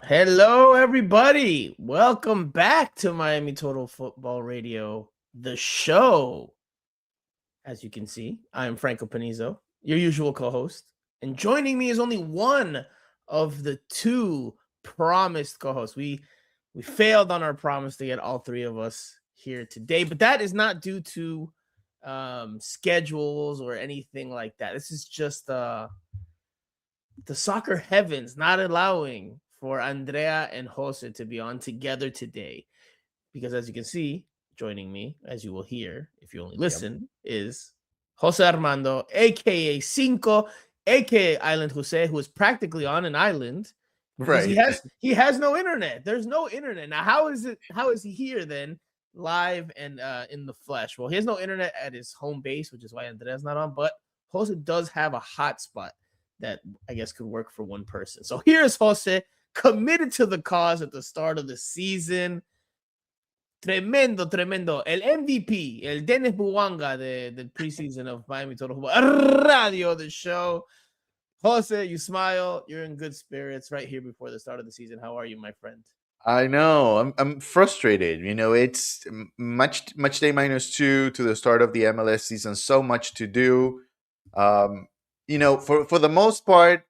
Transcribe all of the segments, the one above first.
Hello, everybody. Welcome back to Miami Total Football Radio, the show. As you can see, I am Franco Panizo, your usual co-host. And joining me is only one of the two promised co-hosts. We failed on our promise to get all three of us here today, but that is not due to schedules or anything like that. This is just the soccer heavens not allowing for Andrea and Jose to be on together today. Because as you can see, joining me, as you will hear if you only listen, is Jose Armando, aka Cinco, aka Island Jose, who is practically on an island because Right. he has no internet. There's no internet. Now, how is he here then? Live and in the flesh. Well, he has no internet at his home base, which is why Andrea's not on, but Jose does have a hotspot that I guess could work for one person. So here's Jose, committed to the cause at the start of the season. Tremendo. El MVP, el Dennis Buwanga del preseason of Miami Total Football Radio, the show. Jose, you smile. You're in good spirits right here before the start of the season. How are you, my friend? I know. I'm frustrated. It's much day -2 to the start of the MLS season. So much to do. For the most part,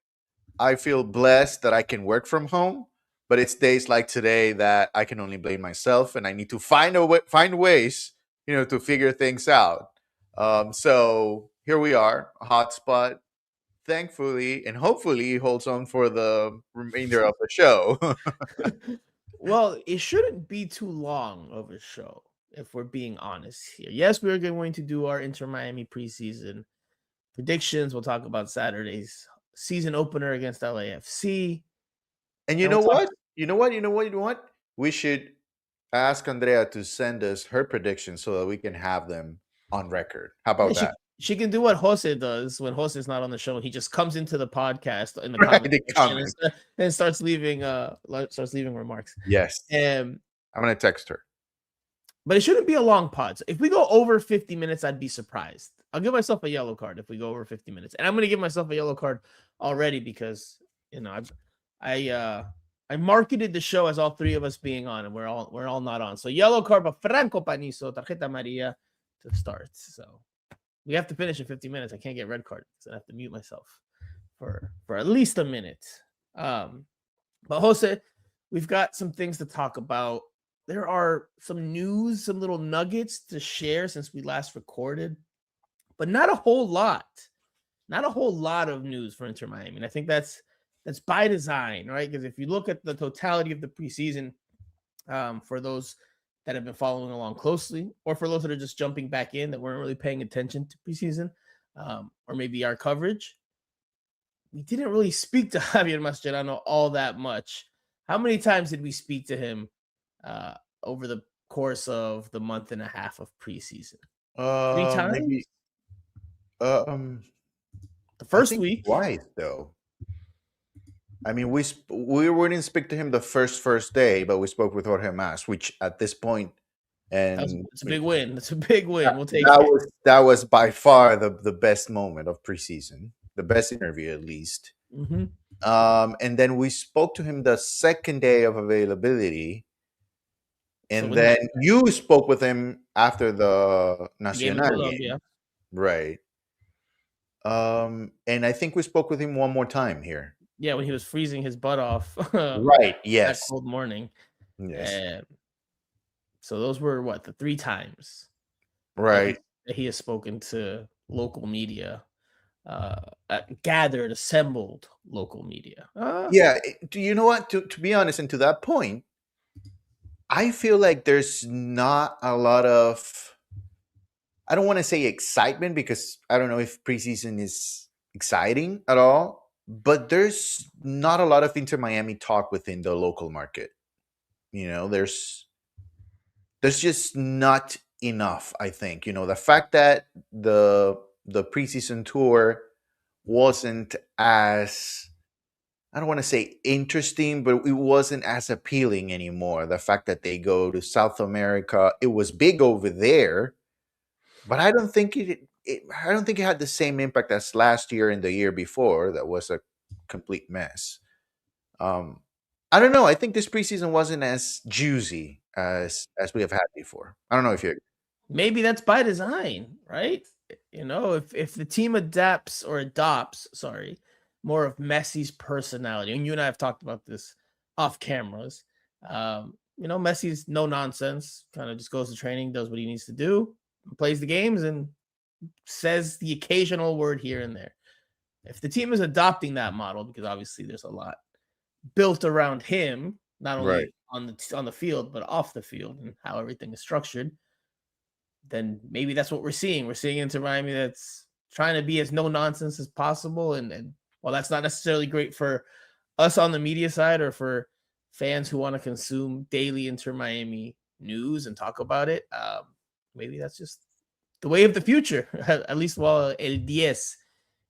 I feel blessed that I can work from home. But it's days like today that I can only blame myself, and I need to find ways, to figure things out. So here we are, a hotspot. Thankfully and hopefully holds on for the remainder of the show. Well, it shouldn't be too long of a show, if we're being honest here. Yes, we're going to do our Inter Miami preseason predictions. We'll talk about Saturday's season opener against LAFC. And And we'll talk. you know what? We should ask Andrea to send us her predictions so that we can have them on record. How Yeah, about that? she can do what Jose does when Jose's not on the show. He just comes into the podcast in the Right, comment the section comment. and starts leaving remarks. Yes. Um, I'm gonna text her. but it shouldn't be a long pod. So if we go over 50 minutes, I'd be surprised. I'll give myself a yellow card if we go over 50 minutes. And I'm gonna give myself a yellow card already because I marketed the show as all three of us being on, and we're all not on. So yellow card, but Franco Panizo, tarjeta Maria to start. So we have to finish in 50 minutes. I can't get red card, so I have to mute myself for at least a minute. But Jose, we've got some things to talk about. There are some news, some little nuggets to share since we last recorded, but not a whole lot. Not a whole lot of news for Inter Miami. And I think that's by design, right? Because if you look at the totality of the preseason, for those that have been following along closely, or for those that are just jumping back in that weren't really paying attention to preseason, or maybe our coverage, we didn't really speak to Javier Mascherano all that much. How many times did we speak to him over the course of the month and a half of preseason? 3 times? Maybe. Um, The I first think week. twice though. I mean, we wouldn't speak to him the first day, but we spoke with Jorge Mas, which at this point, and It's a big win. It's a big win. We'll take that it. that was by far the best moment of preseason, the best interview at least. Mm-hmm. And then we spoke to him the second day of availability, and So then you spoke with him after the game in Nacional Colombia. game, right? And I think we spoke with him one more time here. Yeah, when he was freezing his butt off Right. that Yes. cold morning. Yes. So those were the 3 times Right. that he has spoken to local media, gathered, assembled local media. Yeah. Do you know what? To be honest, and to that point, I feel like there's not a lot of, I don't want to say excitement because I don't know if preseason is exciting at all, but there's not a lot of Inter Miami talk within the local market. There's just not enough, I think. The fact that the preseason tour wasn't as, I don't want to say interesting, but it wasn't as appealing anymore. The fact that they go to South America, it was big over there, but I don't think I don't think it had the same impact as last year and the year before. That was a complete mess. I don't know. I think this preseason wasn't as juicy as we have had before. I don't know if you agree. Maybe that's by design, right? You know, if the team adapts or adopts, sorry, more of Messi's personality, and you and I have talked about this off cameras. You know, Messi's no nonsense, kind of just goes to training, does what he needs to do, plays the games, and says the occasional word here and there. If the team is adopting that model, because obviously there's a lot built around him, not Right. only on the field but off the field and how everything is structured, then maybe that's what we're seeing. We're seeing Inter Miami that's trying to be as no nonsense as possible, and while that's not necessarily great for us on the media side or for fans who want to consume daily Inter Miami news and talk about it, maybe that's just the way of the future. At least while El Diez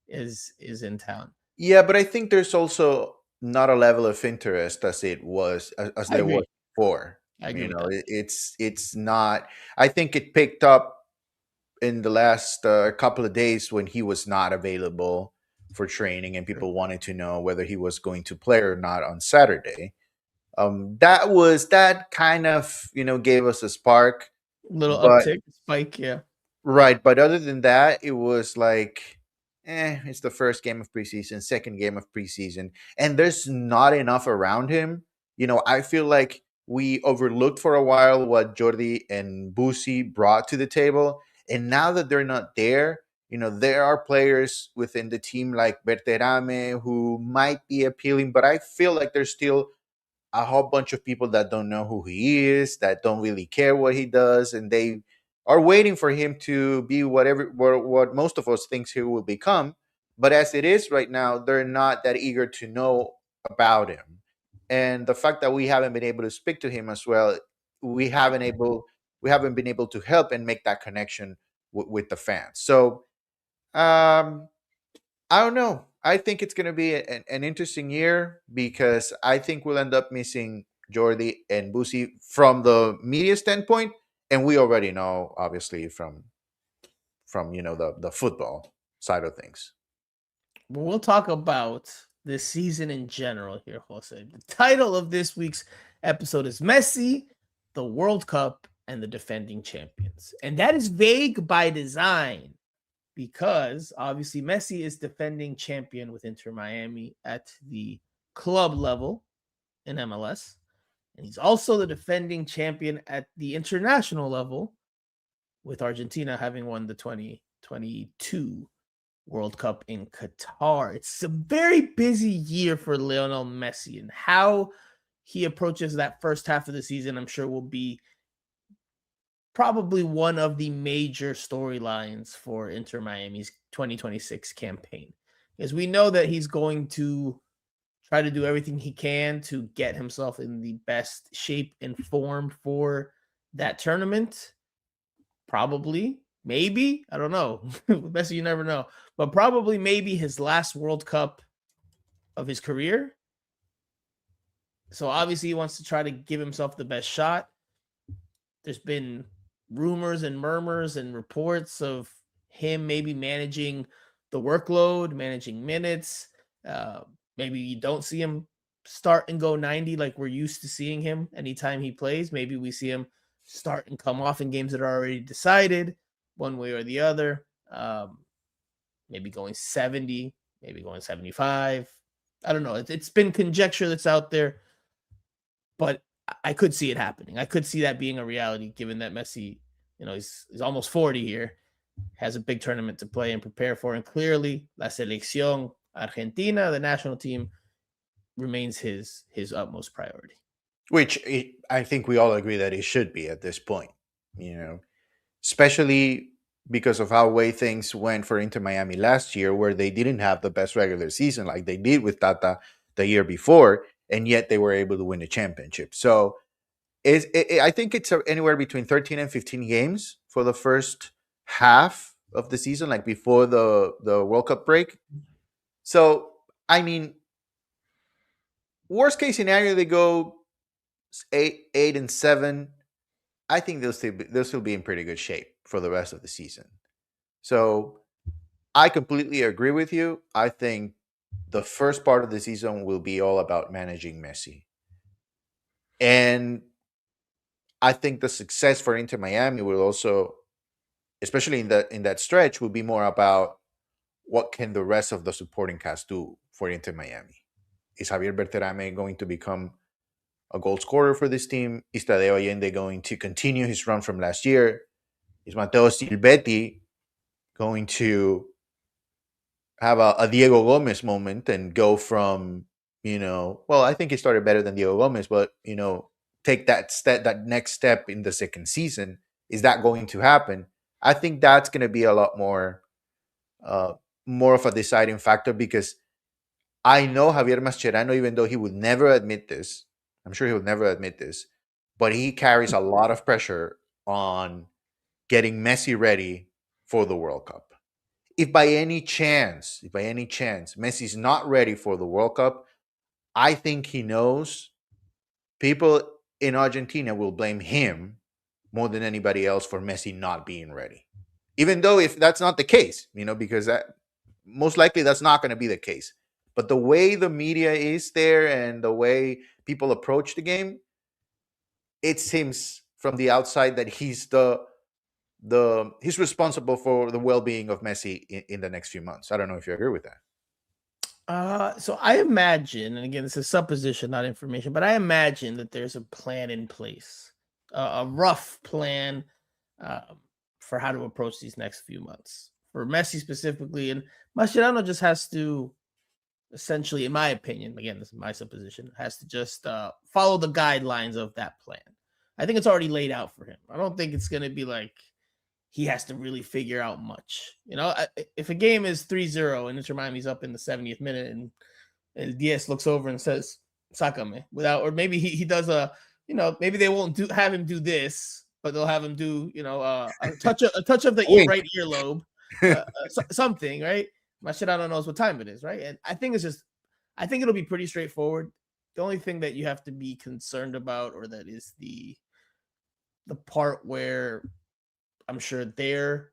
is in town. Yeah, but I think there's also not a level of interest as it was as I there was agree. before. I agree You with know, that. it's not. I think it picked up in the last couple of days when he was not available for training, and people wanted to know whether he was going to play or not on Saturday. That kind of gave us a spark, Little but uptick, spike, yeah. right. But other than that, it was like, it's the first game of preseason, second game of preseason, and there's not enough around him. I feel like we overlooked for a while what Jordi and Busi brought to the table. And now that they're not there, there are players within the team like Berterame who might be appealing, but I feel like there's still a whole bunch of people that don't know who he is, that don't really care what he does, and they are waiting for him to be what most of us thinks he will become. But as it is right now, they're not that eager to know about him, and the fact that we haven't been able to speak to him as well, we haven't able we haven't been able to help and make that connection with the fans. So um, I don't know. I think it's going to be an interesting year because I think we'll end up missing Jordi and Busi from the media standpoint, and we already know, obviously, from the football side of things. But we'll talk about this season in general here, Jose. The title of this week's episode is Messi, the World Cup, and the defending champions. And that is vague by design because obviously Messi is defending champion with Inter Miami at the club level in MLS. And he's also the defending champion at the international level with Argentina having won the 2022 World Cup in Qatar. It's a very busy year for Lionel Messi, and how he approaches that first half of the season, I'm sure, will be probably one of the major storylines for Inter Miami's 2026 campaign. Because we know that he's going to try to do everything he can to get himself in the best shape and form for that tournament. Probably, maybe, I don't know. Messi, you never know. But probably maybe his last World Cup of his career. So obviously he wants to try to give himself the best shot. There's been rumors and murmurs and reports of him maybe managing the workload, managing minutes. Uh, Maybe you don't see him start and go 90 like we're used to seeing him anytime he plays. Maybe we see him start and come off in games that are already decided one way or the other. Maybe going 70, maybe going 75. I don't know. It's been conjecture that's out there, but I could see it happening. I could see that being a reality given that Messi, he's almost 40 here, has a big tournament to play and prepare for. And clearly, La Selección Argentina, the national team, remains his utmost priority. Which I think we all agree that it should be at this point. You know, especially because of how way things went for Inter Miami last year, where they didn't have the best regular season like they did with Tata the year before, and yet they were able to win the championship. So I think it's anywhere between 13 and 15 games for the first half of the season, like before the World Cup break. So I mean, worst case scenario, they go 8-7. I think they'll still be in pretty good shape for the rest of the season. So I completely agree with you. I think the first part of the season will be all about managing Messi. And I think the success for Inter Miami will also, especially in that stretch, will be more about what can the rest of the supporting cast do for Inter Miami. Is Javier Berterame going to become a goal scorer for this team? Is Tadeo Allende going to continue his run from last year? Is Mateo Silvetti going to have a Diego Gomez moment and go from, well, I think he started better than Diego Gomez, but, take that next step in the second season? Is that going to happen? I think that's going to be a lot uh, more of a deciding factor, because I know Javier Mascherano, even though he would never admit this, I'm sure he would never admit this, but he carries a lot of pressure on getting Messi ready for the World Cup. If by any chance, Messi's not ready for the World Cup, I think he knows people in Argentina will blame him more than anybody else for Messi not being ready. Even though if that's not the case, because that most likely that's not going to be the case. But the way the media is there and the way people approach the game, it seems from the outside that he's he's responsible for the well-being of Messi in the next few months. I don't know if you agree with that. So I imagine, and again, this is supposition, not information, but I imagine that there's a plan in place, a rough plan for how to approach these next few months for Messi specifically. And Mascherano just has to, essentially, in my opinion, again, this is my supposition, has to just follow the guidelines of that plan. I think it's already laid out for him. I don't think it's going to be like he has to really figure out much. If a game is 3-0 and Inter Miami's up in the 70th minute and El Diez looks over and says, "Sácame," or maybe he does maybe they won't have him do this, but they'll have him do, a touch of the right earlobe, something, right? Mascherano knows what time it is, right? And I think it'll be pretty straightforward. The only thing that you have to be concerned about, or that is the part where I'm sure they're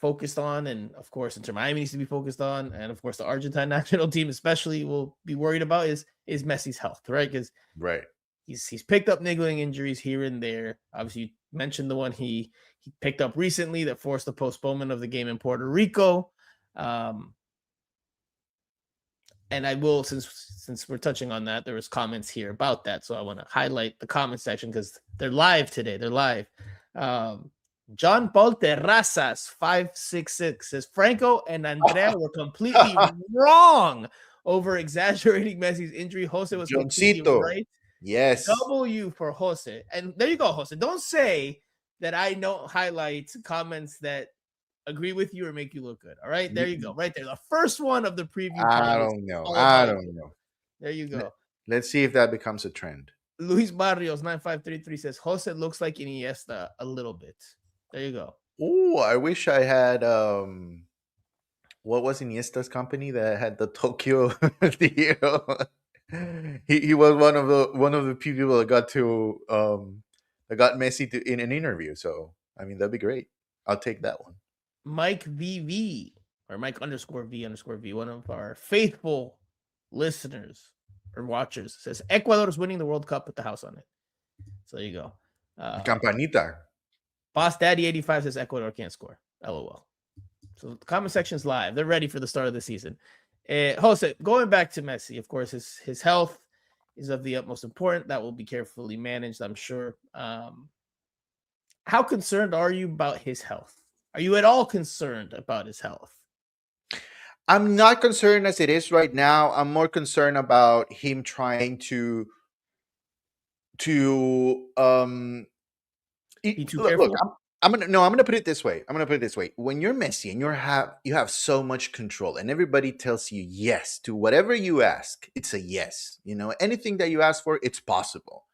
focused on, and of course Inter Miami needs to be focused on, and of course the Argentine national team especially will be worried about is Messi's health, right? Because he's picked up niggling injuries here and there. Obviously, you mentioned the one he picked up recently that forced the postponement of the game in Puerto Rico. And I will, since we're touching on that, there was comments here about that, so I want to highlight the comment section because they're live today. They're live. John Paul Terrazas 566 says Franco and Andrea were completely wrong over exaggerating Messi's injury. Jose was completely right. Yes. W for Jose. And there you go, Jose. Don't say that I don't highlight comments that agree with you or make you look good. All right, there you go. Right there. The first one of the preview. I don't know. There you go. Let's see if that becomes a trend. Luis Barrios 9533 says Jose looks like Iniesta a little bit. There you go. Oh, I wish I had what was Iniesta's company that had the Tokyo deal? He was one of the people that got to that got Messi in an interview. So I mean, that'd be great. I'll take that one. Mike VV or Mike _V_V, one of our faithful listeners or watchers, says Ecuador is winning the World Cup with the house on it. So there you go. Campanita. Boss Daddy 85 says Ecuador can't score. LOL. So the comment section's live. They're ready for the start of the season. Jose, going back to Messi, of course, his health is of the utmost importance. That will be carefully managed, I'm sure. How concerned are you about his health? Are you at all concerned about his health? I'm not concerned as it is right now. I'm more concerned about him trying to be too careful. Look, I'm gonna put it this way. When you're Messi and you have so much control, and everybody tells you yes to whatever you ask, it's a yes. Anything that you ask for, it's possible.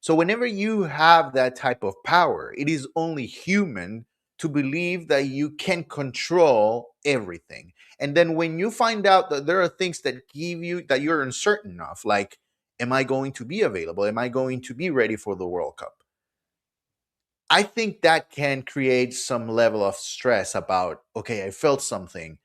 So whenever you have that type of power, it is only human to believe that you can control everything. And then when you find out that there are things that that you're uncertain of, like, am I going to be available? Am I going to be ready for the World Cup? I think that can create some level of stress about, okay, I felt something,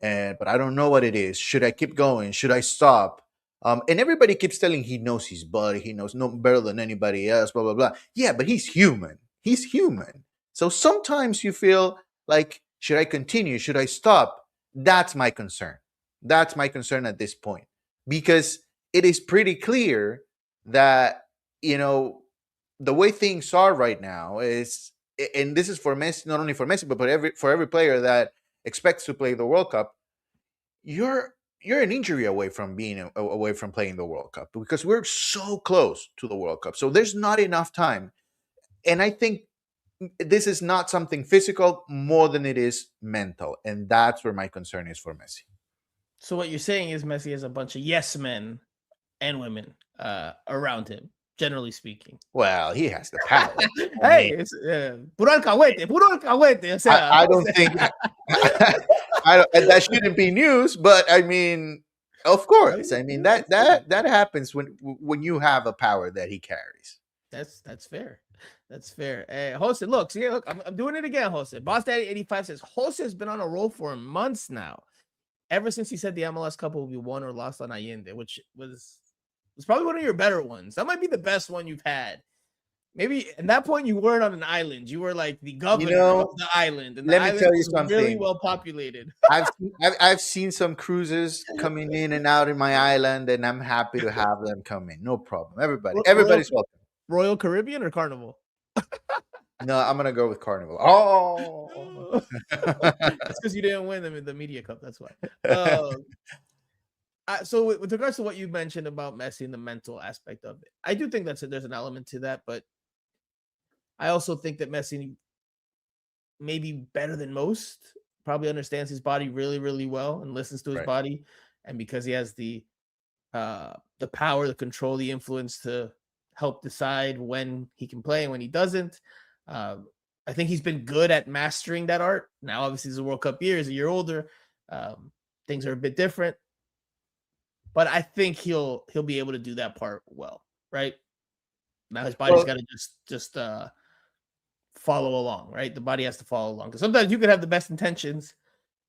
but I don't know what it is. Should I keep going? Should I stop? And everybody keeps telling he knows his body, he knows no better than anybody else, blah blah blah. Yeah, but he's human. He's human. So sometimes you feel like, should I continue? Should I stop? That's my concern. That's my concern at this point, because it is pretty clear that, you know, the way things are right now is, and this is for Messi, not only for Messi, but for every player that expects to play the World Cup, you're an injury away from being away from playing the World Cup, because we're so close to the World Cup. So there's not enough time, and I think this is not something physical more than it is mental, and that's where my concern is for Messi. So what you're saying is Messi has a bunch of yes men and women around him, generally speaking. Well, he has the power. Hey, it's puro alcahuete, puro alcahuete. O sea, I don't think that shouldn't be news, but I mean, of course, I mean that happens when you have a power that he carries. That's fair. That's fair. Hey, Jose, look, see, look, I'm doing it again, Jose. Boss Daddy 85 says Jose has been on a roll for months now. Ever since he said the MLS Cup will be won or lost on Allende, which was probably one of your better ones. That might be the best one you've had. Maybe at that point you weren't on an island. You were like the governor of the island. And let the me tell you something. Really well populated. I've seen some cruises coming in and out in my island, and I'm happy to have them come in. No problem. Everybody's welcome. Royal Caribbean or Carnival? No, I'm gonna go with Carnival. Oh, that's because you didn't win them in the Media Cup. That's why. So with regards to what you mentioned about Messi and the mental aspect of it, I do think there's an element to that, but I also think that Messi, maybe better than most, probably understands his body really, really well and listens to his body, and because he has the power, the control, the influence to help decide when he can play and when he doesn't. I think he's been good at mastering that art. Now, obviously, it's a World Cup year. He's a year older. Things are a bit different, but I think he'll be able to do that part well, right? Now his body's got to just follow along, right? The body has to follow along, because sometimes you could have the best intentions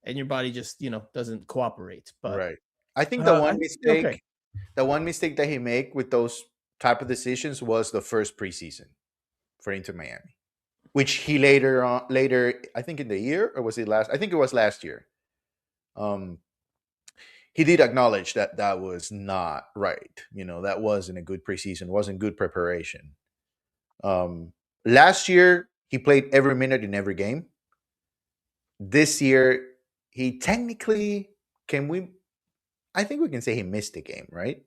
and your body just doesn't cooperate. But I think the one mistake that he made with those type of decisions was the first preseason for Inter Miami, which he later, I think in the year, or was it last? I think it was last year. He did acknowledge that was not right. That wasn't a good preseason, wasn't good preparation. Last year, he played every minute in every game. This year, he technically, I think we can say he missed a game, right?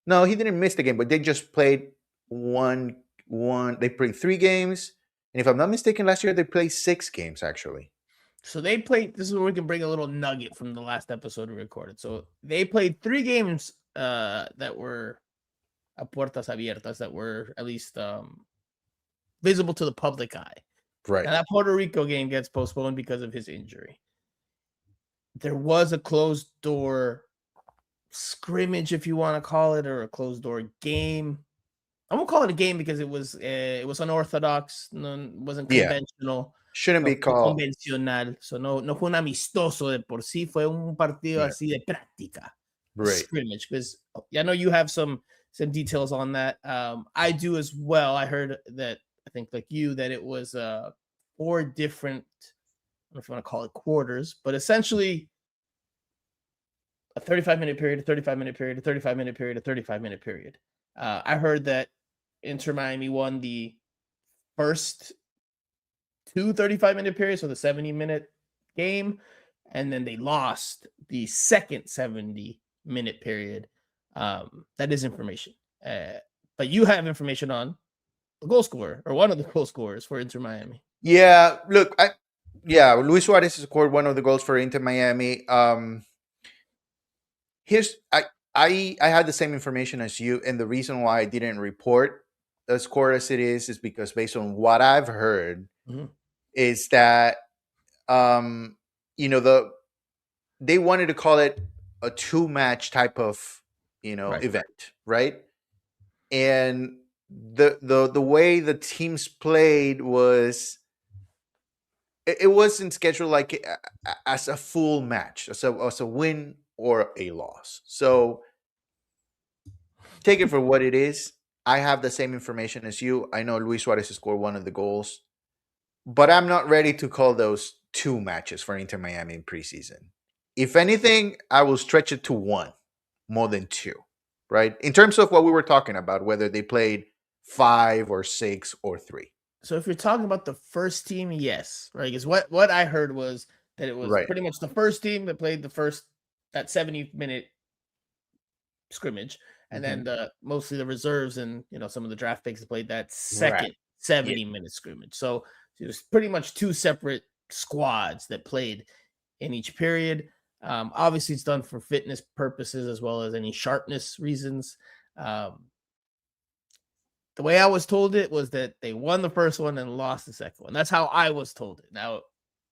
No, he didn't miss the game, but they just played one. They played 3 games. And if I'm not mistaken, last year they played 6 games, actually. So they played, this is where we can bring a little nugget from the last episode we recorded. So they played 3 games that were a puertas abiertas, that were at least visible to the public eye. Right. Now that Puerto Rico game gets postponed because of his injury. There was a closed door scrimmage, if you want to call it, or a closed door game. I won't call it a game because it was unorthodox, wasn't conventional. Shouldn't be called convencional. So no fue un amistoso de por sí, fue un partido así de práctica. Scrimmage, because I know you have some details on that. I do as well. I heard that, I think like you, that it was 4 different, I don't know if you want to call it quarters, but essentially a 35-minute period, a 35-minute period, a 35-minute period, a 35-minute period. I heard that Inter Miami won the first 2 35-minute periods, so the 70-minute game, and then they lost the second 70-minute period. That is information. But you have information on the goal scorer, or one of the goal scorers for Inter Miami. Yeah, look, Luis Suarez scored one of the goals for Inter Miami. I had the same information as you, and the reason why I didn't report as score as it is because based on what I've heard, is that they wanted to call it a 2-match type of event, right? And the way the teams played was, it wasn't scheduled like as a full match, as a win or a loss. So take it for what it is. I have the same information as you. I know Luis Suarez scored one of the goals, but I'm not ready to call those 2 matches for Inter Miami in preseason. If anything, I will stretch it to 1 more than 2, right? In terms of what we were talking about, whether they played 5 or 6 or 3. So if you're talking about the first team, yes, right? Because what I heard was that it was Right. pretty much the first team that played that 70-minute scrimmage, and then mostly the reserves and some of the draft picks played that second 70-minute scrimmage. So it was pretty much 2 separate squads that played in each period. Obviously, it's done for fitness purposes as well as any sharpness reasons. The way I was told it was that they won the first one and lost the second one. That's how I was told it. Now,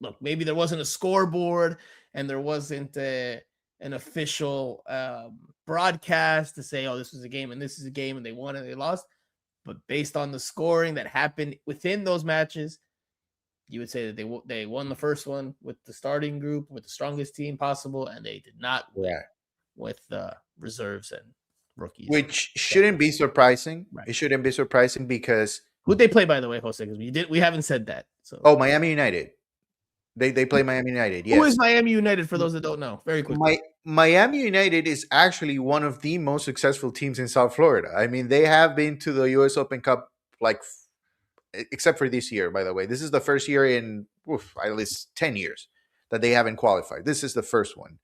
look, maybe there wasn't a scoreboard and there wasn't an official broadcast to say, oh, this was a game and this is a game and they won and they lost. But based on the scoring that happened within those matches, you would say that they won the first one with the starting group, with the strongest team possible, and they did not win with reserves and rookies. Which shouldn't be surprising. Right. It shouldn't be surprising because who'd they play, by the way, Jose? Because we haven't said that. So Miami United. They play Miami United. Yes. Who is Miami United for those that don't know? Very quickly. Miami United is actually one of the most successful teams in South Florida. I mean, they have been to the US Open Cup except for this year, by the way. This is the first year in at least 10 years that they haven't qualified. This is the first one.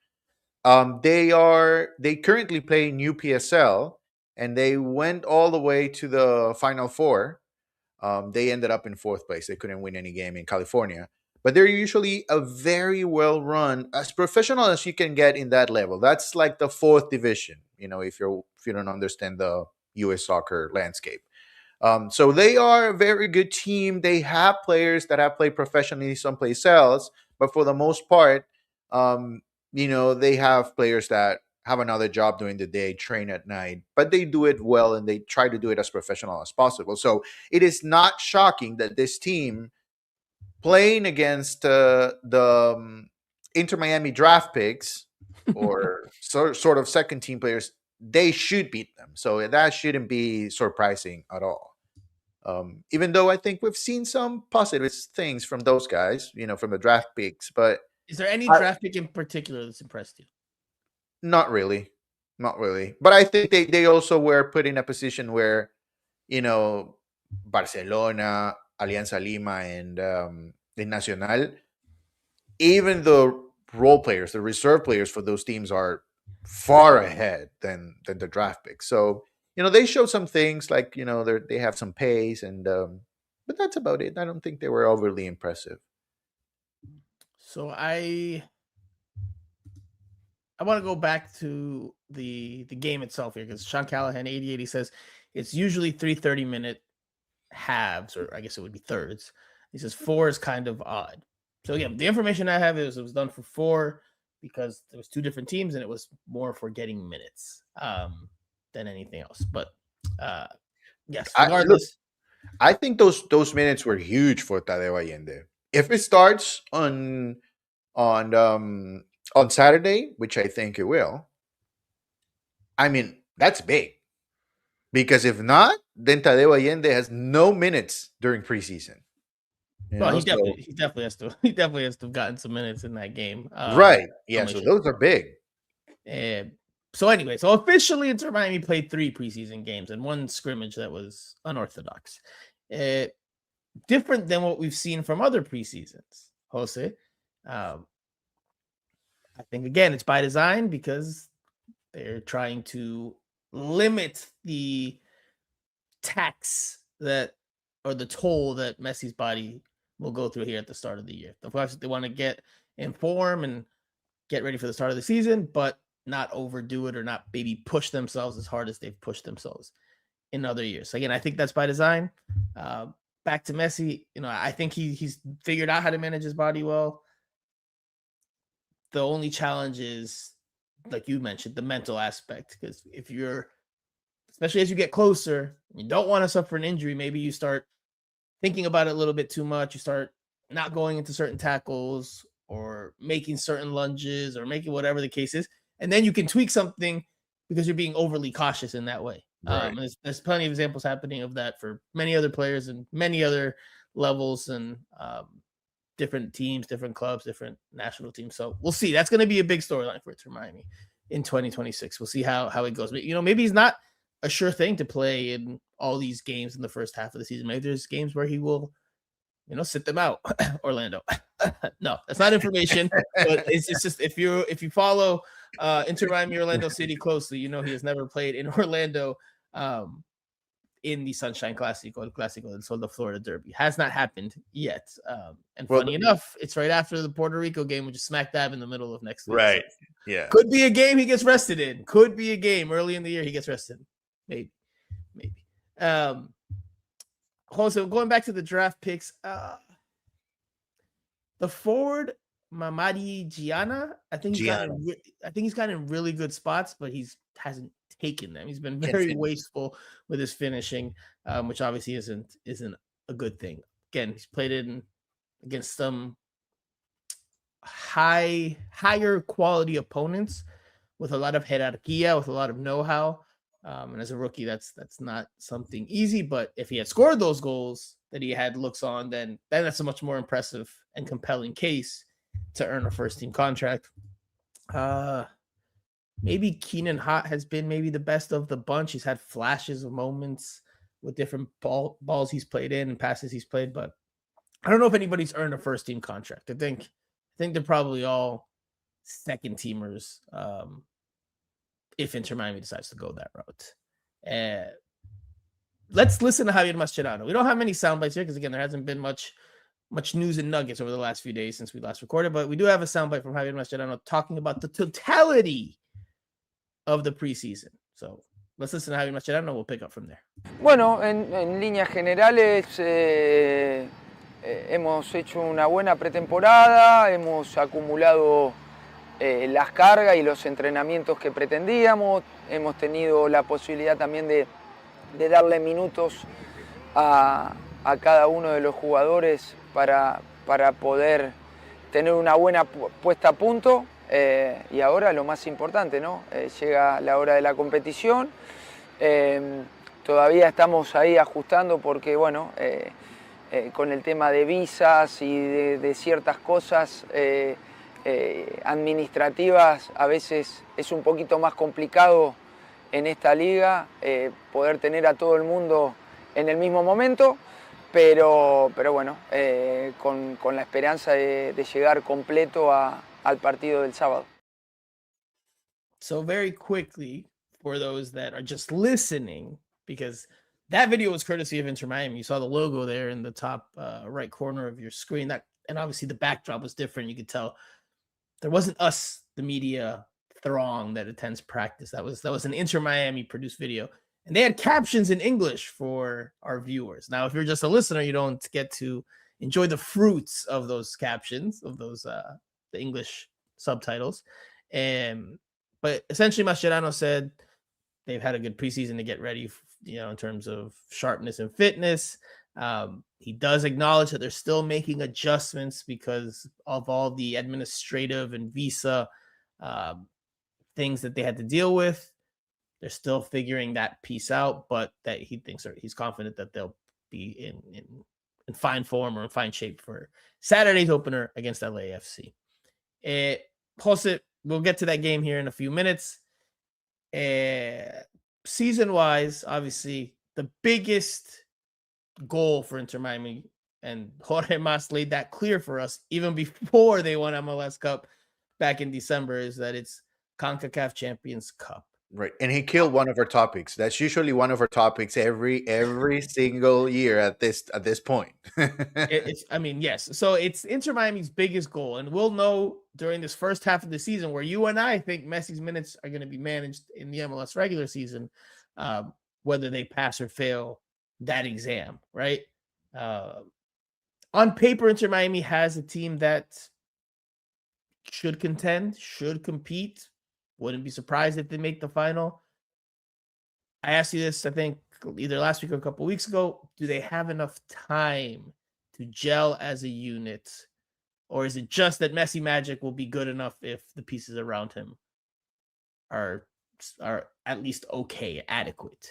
They currently play new PSL, and they went all the way to the Final Four. They ended up in 4th place. They couldn't win any game in California, but they're usually a very well run, as professional as you can get in that level. That's like the 4th division. If you don't understand the U.S. soccer landscape. So they are a very good team. They have players that have played professionally someplace else, but for the most part, they have players that have another job during the day, train at night, but they do it well and they try to do it as professional as possible. So it is not shocking that this team playing against the Inter Miami draft picks or sort of second team players, they should beat them. So that shouldn't be surprising at all. Even though I think we've seen some positive things from those guys, from the draft picks, but is there any draft pick in particular that's impressed you? Not really. But I think they also were put in a position where, Barcelona, Alianza Lima, and Nacional, even the role players, the reserve players for those teams are far ahead than the draft picks. So, they showed some things like, they have some pace, and but that's about it. I don't think they were overly impressive. So I want to go back to the game itself here, because Sean Callahan 8080 says it's usually 3 30-minute halves, or I guess it would be thirds. He says 4 is kind of odd. So again, the information I have is it was done for 4 because there was 2 different teams and it was more for getting minutes than anything else. But yes, regardless, I think those minutes were huge for Tadeo Allende. If it starts on Saturday, which I think it will, I mean, that's big. Because if not, then Tadeo Allende has no minutes during preseason. Well, he definitely has to. He definitely has to have gotten some minutes in that game. Right. Yeah. So those are big. So anyway, so officially, Inter Miami played 3 preseason games and 1 scrimmage that was unorthodox. Different than what we've seen from other preseasons, Jose. I think, again, it's by design because they're trying to limit the tax or the toll that Messi's body will go through here at the start of the year. Of course, they want to get in form and get ready for the start of the season, but not overdo it or not maybe push themselves as hard as they've pushed themselves in other years. So again, I think that's by design. Back to Messi, I think he's figured out how to manage his body well. The only challenge is, like you mentioned, the mental aspect. Because if especially as you get closer, you don't want to suffer an injury. Maybe you start thinking about it a little bit too much. You start not going into certain tackles or making certain lunges or making whatever the case is. And then you can tweak something because you're being overly cautious in that way. Right. There's plenty of examples happening of that for many other players and many other levels and different teams, different clubs, different national teams. So we'll see. That's going to be a big storyline for Inter Miami in 2026. We'll see how it goes. But maybe he's not a sure thing to play in all these games in the first half of the season. Maybe there's games where he will, sit them out. Orlando. No, that's not information. But it's just if you follow Inter Miami Orlando City closely, he has never played in Orlando in the Sunshine Classico, El Clásico del Sol, the Florida Derby. Has not happened yet. And funny enough, it's right after the Puerto Rico game, which is smack dab in the middle of next week. Right. So Yeah. could be a game he gets rested in. Could be a game early in the year he gets rested. Maybe. Also, going back to the draft picks, the forward Mamadi Gianna, I think he's gotten in really good spots, but hasn't taken them. He's been very wasteful with his finishing, which obviously isn't a good thing. Again, he's played against some higher quality opponents with a lot of jerarquía, with a lot of know-how. And as a rookie, that's not something easy. But if he had scored those goals that he had looks on, then that's a much more impressive and compelling case to earn a first-team contract. Maybe Keenan Hott has been maybe the best of the bunch. He's had flashes of moments with different balls he's played in and passes he's played, but I don't know if anybody's earned a first-team contract. I think they're probably all second-teamers if Inter Miami decides to go that route. Let's listen to Javier Mascherano. We don't have many sound bites here because, again, there hasn't been much news and nuggets over the last few days since we last recorded, but we do have a soundbite from Javier Mascherano talking about the totality of the preseason. So let's listen to Javier Mascherano. We'll pick up from there. Bueno, en líneas generales hemos hecho una buena pretemporada, hemos acumulado las cargas y los entrenamientos que pretendíamos, hemos tenido la posibilidad también de darle minutos a cada uno de los jugadores para poder tener una buena puesta a punto y ahora lo más importante, ¿no? Llega la hora de la competición, todavía estamos ahí ajustando porque, bueno, con el tema de visas y de ciertas cosas administrativas a veces es un poquito más complicado en esta liga poder tener a todo el mundo en el mismo momento. Pero bueno, con la esperanza de llegar completo al partido del sábado. So very quickly, for those that are just listening, because that video was courtesy of Inter Miami. You saw the logo there in the top right corner of your screen. And obviously the backdrop was different. You could tell there wasn't us, the media throng that attends practice. That was an Inter Miami produced video. And they had captions in English for our viewers. Now, if you're just a listener, you don't get to enjoy the fruits of those captions, of those the English subtitles. But essentially, Mascherano said they've had a good preseason to get ready, in terms of sharpness and fitness. He does acknowledge that they're still making adjustments because of all the administrative and visa things that they had to deal with. They're still figuring that piece out, but that he's confident that they'll be in fine form or in fine shape for Saturday's opener against LAFC. Jose, we'll get to that game here in a few minutes. Season-wise, obviously, the biggest goal for Inter Miami, and Jorge Mas laid that clear for us even before they won MLS Cup back in December, is that it's CONCACAF Champions Cup. Right. And he killed one of our topics. That's usually one of our topics every single year at this point. Yes. So it's Inter Miami's biggest goal. And we'll know during this first half of the season where you and I think Messi's minutes are going to be managed in the MLS regular season, whether they pass or fail that exam, right? On paper, Inter Miami has a team that should contend, should compete. Wouldn't be surprised if they make the final. I asked you this, I think, either last week or a couple weeks ago. Do they have enough time to gel as a unit? Or is it just that Messi magic will be good enough if the pieces around him are at least okay, adequate?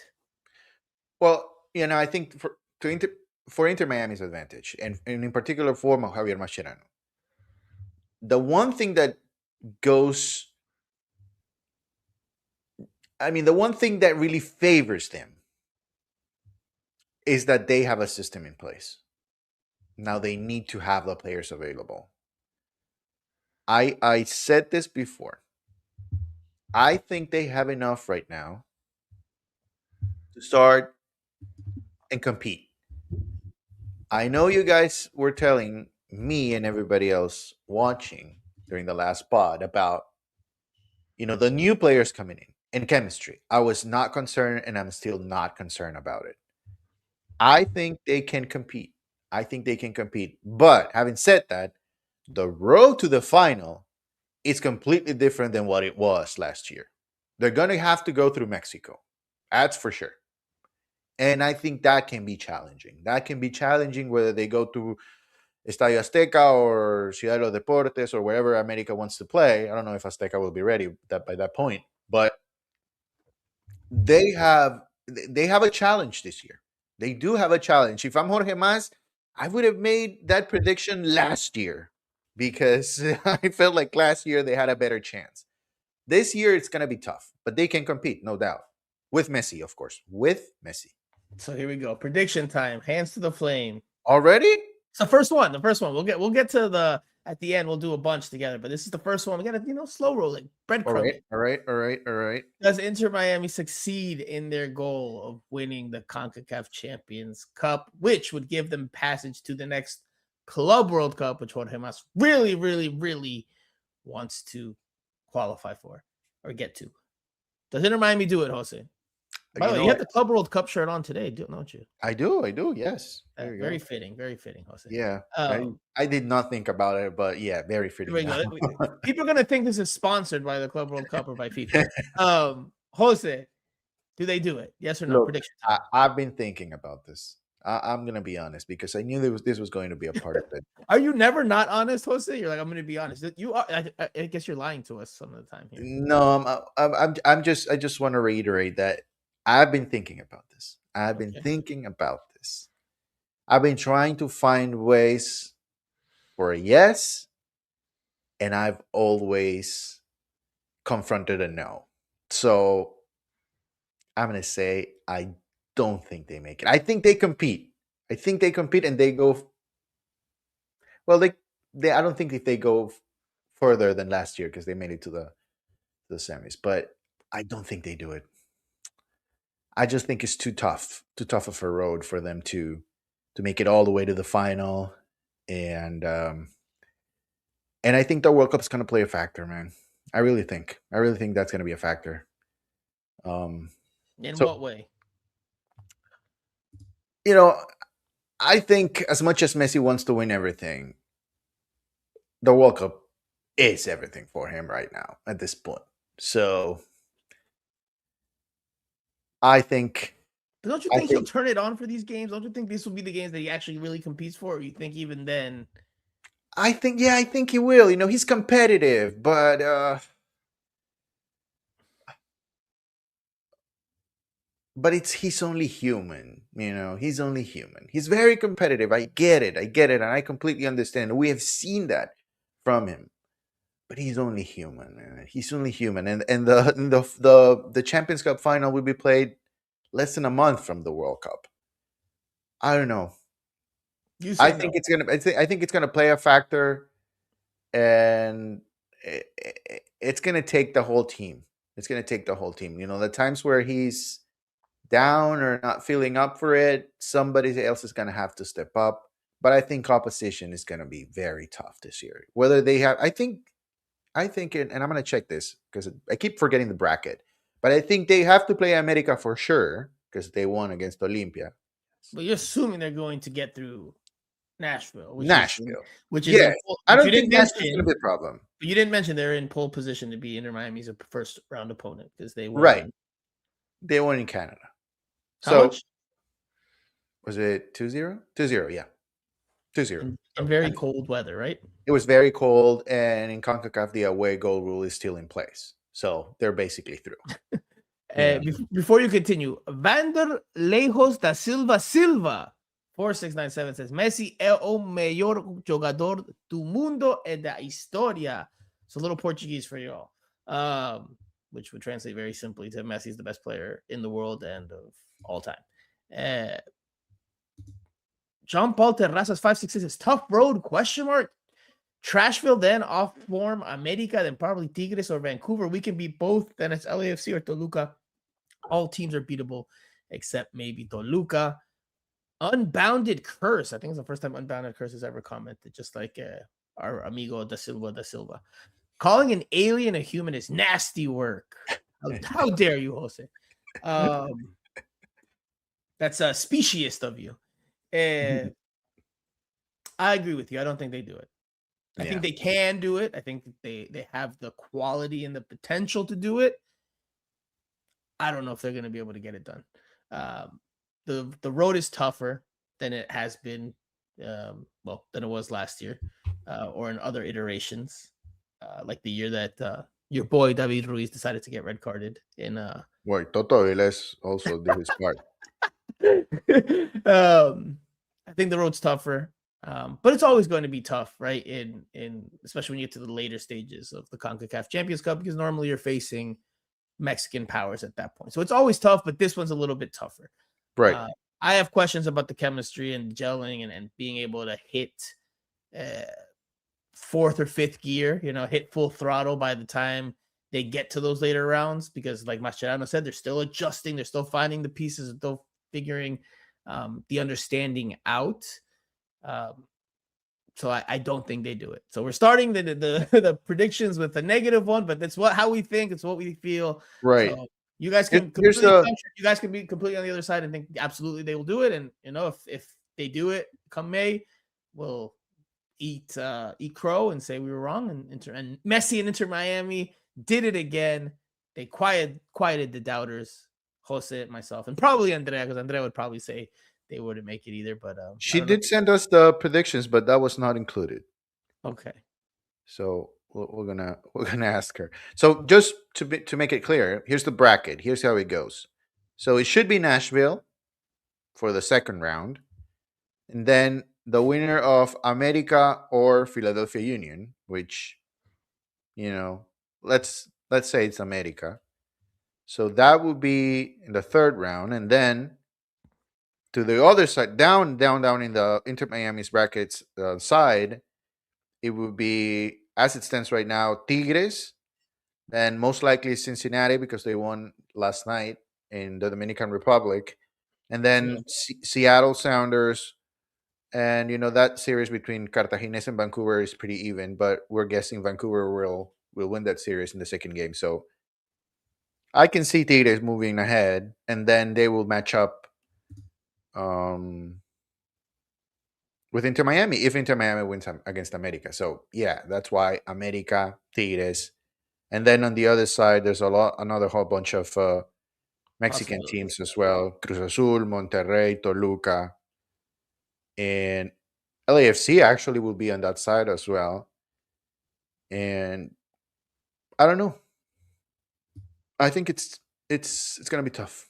Well, I think for Inter Miami's advantage, and in particular for Javier Mascherano, the one thing that goes, the one thing that really favors them is that they have a system in place. Now they need to have the players available. I said this before. I think they have enough right now to start and compete. I know you guys were telling me and everybody else watching during the last pod about the new players coming in and chemistry. I was not concerned, and I'm still not concerned about it. I think they can compete. But having said that, the road to the final is completely different than what it was last year. They're going to have to go through Mexico. That's for sure. And I think that can be challenging. That can be challenging whether they go to Estadio Azteca or Ciudad de los Deportes or wherever America wants to play. I don't know if Azteca will be ready by that point, but they have a challenge this year. They do have a challenge. If I'm Jorge Mas, I would have made that prediction last year because I felt like last year they had a better chance. This year it's going to be tough, but they can compete, no doubt. With Messi, of course. With Messi. So here we go. Prediction time. Hands to the flame. Already? It's the first one. We'll get to the at the end. We'll do a bunch together, but this is the first one. We got to slow rolling, breadcrumbing. All right. Does Inter Miami succeed in their goal of winning the CONCACAF Champions Cup, which would give them passage to the next Club World Cup, which Jorge Mas really, really, really wants to qualify for or get to? Does Inter Miami do it, Jose? By the way, you have the Club World Cup shirt on today, don't you? I do. Yes. Very fitting, Jose. Yeah. I did not think about it, but yeah, very fitting. People are gonna think this is sponsored by the Club World Cup or by FIFA. Jose, do they do it? Yes or no? Look, prediction. I've been thinking about this. I'm gonna be honest because I knew this was going to be a part of it. Are you never not honest, Jose? You're like, I'm gonna be honest. You are. I guess you're lying to us some of the time here. No, I just want to reiterate that I've been thinking about this. I've been trying to find ways for a yes, and I've always confronted a no. So I'm going to say I don't think they make it. I think they compete. And they go. Well, I don't think if they go further than last year because they made it to the semis, but I don't think they do it. I just think it's too tough of a road for them to make it all the way to the final, and I think the World Cup is going to play a factor, man. I really think that's going to be a factor. In what way? I think as much as Messi wants to win everything, the World Cup is everything for him right now at this point. So I think. But don't you think he'll turn it on for these games? Don't you think this will be the games that he actually really competes for? Or you think even then? I think he will. He's competitive, but he's only human. He's only human. He's very competitive. I get it, and I completely understand. We have seen that from him. But he's only human, man. He's only human, and the Champions Cup final will be played less than a month from the World Cup. I don't know. I think it's gonna play a factor, and it's gonna take the whole team. The times where he's down or not feeling up for it, somebody else is gonna have to step up. But I think opposition is gonna be very tough this year. Whether they have, I think, and I'm gonna check this because I keep forgetting the bracket. But I think they have to play America for sure because they won against Olimpia. But you're assuming they're going to get through Nashville. Which is I don't think that's going to be a problem. But you didn't mention they're in pole position to be Inter Miami's first round opponent because they won. Right. They won in Canada. How much? Was it 2-0? 2-0, yeah. 2-0. In very cold weather, right? It was very cold, and in CONCACAF, the away goal rule is still in place. So they're basically through. Yeah. Before you continue, Vander Lejos da Silva 4697 says Messi é o maior jogador do mundo e da história. It's a little Portuguese for y'all, which would translate very simply to Messi is the best player in the world and of all time. John Paul Terrazas 566 says tough road ? Trashville, then off form America, then probably Tigres or Vancouver. We can beat both. Then it's LAFC or Toluca. All teams are beatable except maybe Toluca. Unbounded Curse. I think it's the first time Unbounded Curse has ever commented, just like our amigo Da Silva. Calling an alien a human is nasty work. How dare you, Jose? That's a speciest of you. I agree with you. I don't think they do it. I think they can do it. I think they have the quality and the potential to do it. I don't know if they're going to be able to get it done. The road is tougher than it has been, than it was last year, or in other iterations, like the year that your boy David Ruiz decided to get red carded in. Well, Toto Viles also do his part. I think the road's tougher. But it's always going to be tough, right? In especially when you get to the later stages of the CONCACAF Champions Cup, because normally you're facing Mexican powers at that point. So it's always tough, but this one's a little bit tougher. Right. I have questions about the chemistry and gelling and being able to hit fourth or fifth gear, hit full throttle by the time they get to those later rounds, because like Mascherano said, they're still adjusting, they're still finding the pieces, they're still figuring the understanding out. So I don't think they do it. So we're starting the predictions with a negative one, but that's how we think. It's what we feel. Right. So you guys can be completely on the other side and think absolutely they will do it. And if they do it come May, we'll eat crow and say we were wrong. And Messi and Inter Miami did it again. They quieted the doubters, Jose, myself, and probably Andrea, because Andrea would probably say they wouldn't make it either. But she did send us the predictions, but that was not included. Okay. So we're gonna ask her. So just to make it clear, here's the bracket. Here's how it goes. So it should be Nashville for the second round, and then the winner of America or Philadelphia Union, which let's say it's America. So that would be in the third round, and then to the other side, down in the Inter Miami's brackets side, it would be, as it stands right now, Tigres, then most likely Cincinnati because they won last night in the Dominican Republic, and then Seattle Sounders, and that series between Cartaginés and Vancouver is pretty even, but we're guessing Vancouver will win that series in the second game. So I can see Tigres moving ahead, and then they will match up with Inter Miami if Inter Miami wins against America. So yeah, that's why America, Tigres, and then on the other side there's another whole bunch of Mexican teams as well: Cruz Azul, Monterrey, Toluca, and LAFC actually will be on that side as well. And I don't know. I think it's gonna be tough.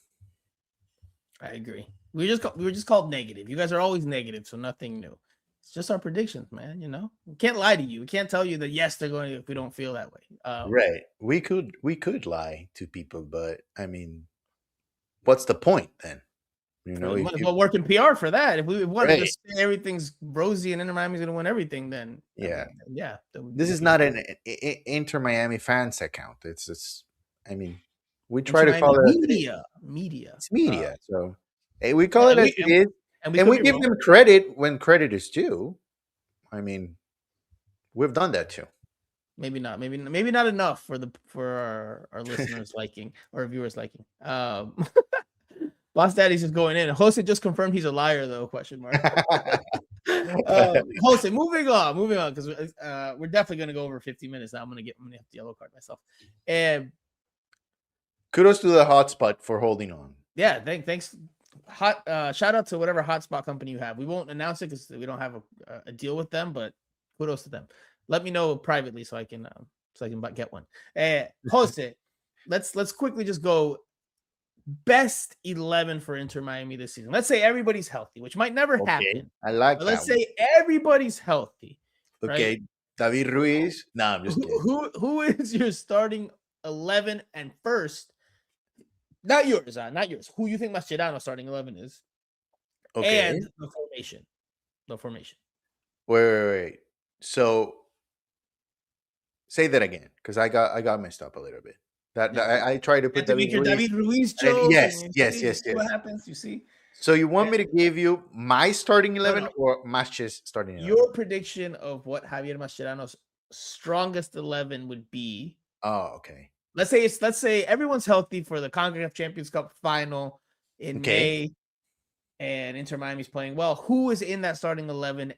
I agree. We were just called negative. You guys are always negative, so nothing new. It's just our predictions, man. We can't lie to you. We can't tell you that yes, they're going to if we don't feel that way. Right. We could lie to people, but I mean, what's the point then? We might as well work in PR for that. If we wanted to say everything's rosy and Inter Miami's going to win everything, then this is not an Inter Miami fans account. It's we try to call it media. It's media. So we call it as it is, and we give them credit when credit is due. I mean, we've done that too. Maybe not. Maybe not enough for our listeners' liking or viewers' liking. Boss Daddy's just going in. Jose just confirmed he's a liar, though? ? Jose, moving on, because we're definitely going to go over 15 minutes now. I'm going to have the yellow card myself. And kudos to the hotspot for holding on. Yeah, thanks. Shout out to whatever hotspot company you have. We won't announce it because we don't have a deal with them, but kudos to them. Let me know privately so I can get one. Jose, let's quickly just go best 11 for Inter Miami this season. Let's say everybody's healthy, which might never Okay, happen. I like But that let's one. say everybody's healthy. Okay, Right? David Ruiz. No, I'm just kidding. Who is your starting 11 and first? Not yours, not yours. Who you think Mascherano starting 11 is? Okay. And the formation. The formation. Wait. So say that again, because I got messed up a little bit. I tried to put David Ruiz and chose. yes. What happens? You see. So you want me to give you my starting 11 no. or Mascher's starting 11? Your prediction of what Javier Mascherano's strongest 11 would be. Oh, okay. Let's say everyone's healthy for the CONCACAF Champions Cup final in May, and Inter Miami's playing well. Who is in that starting 11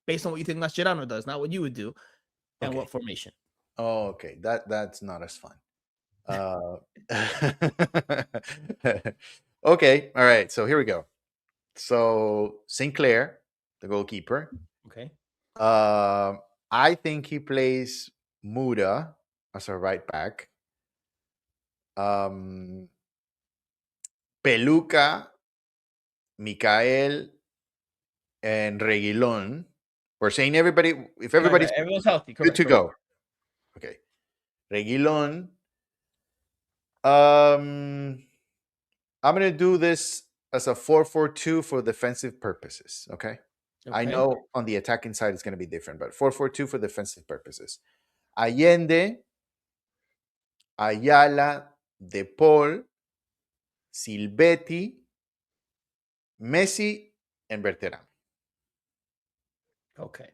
based on what you think Mascherano does, not what you would do, and what formation? Oh, okay. That's not as fun. Okay. All right. So here we go. So Sinclair, the goalkeeper. Okay. I think he plays Muda as a right back. Peluca, Mikael, and Reguilon. We're saying if everybody's everyone's healthy, good to go. Okay. Reguilon. I'm gonna do this as a 4-4-2 for defensive purposes. Okay. I know on the attacking side it's gonna be different, but 4-4-2 for defensive purposes. Allende, Ayala, De Paul, Silvetti, Messi, and Berterame. Okay.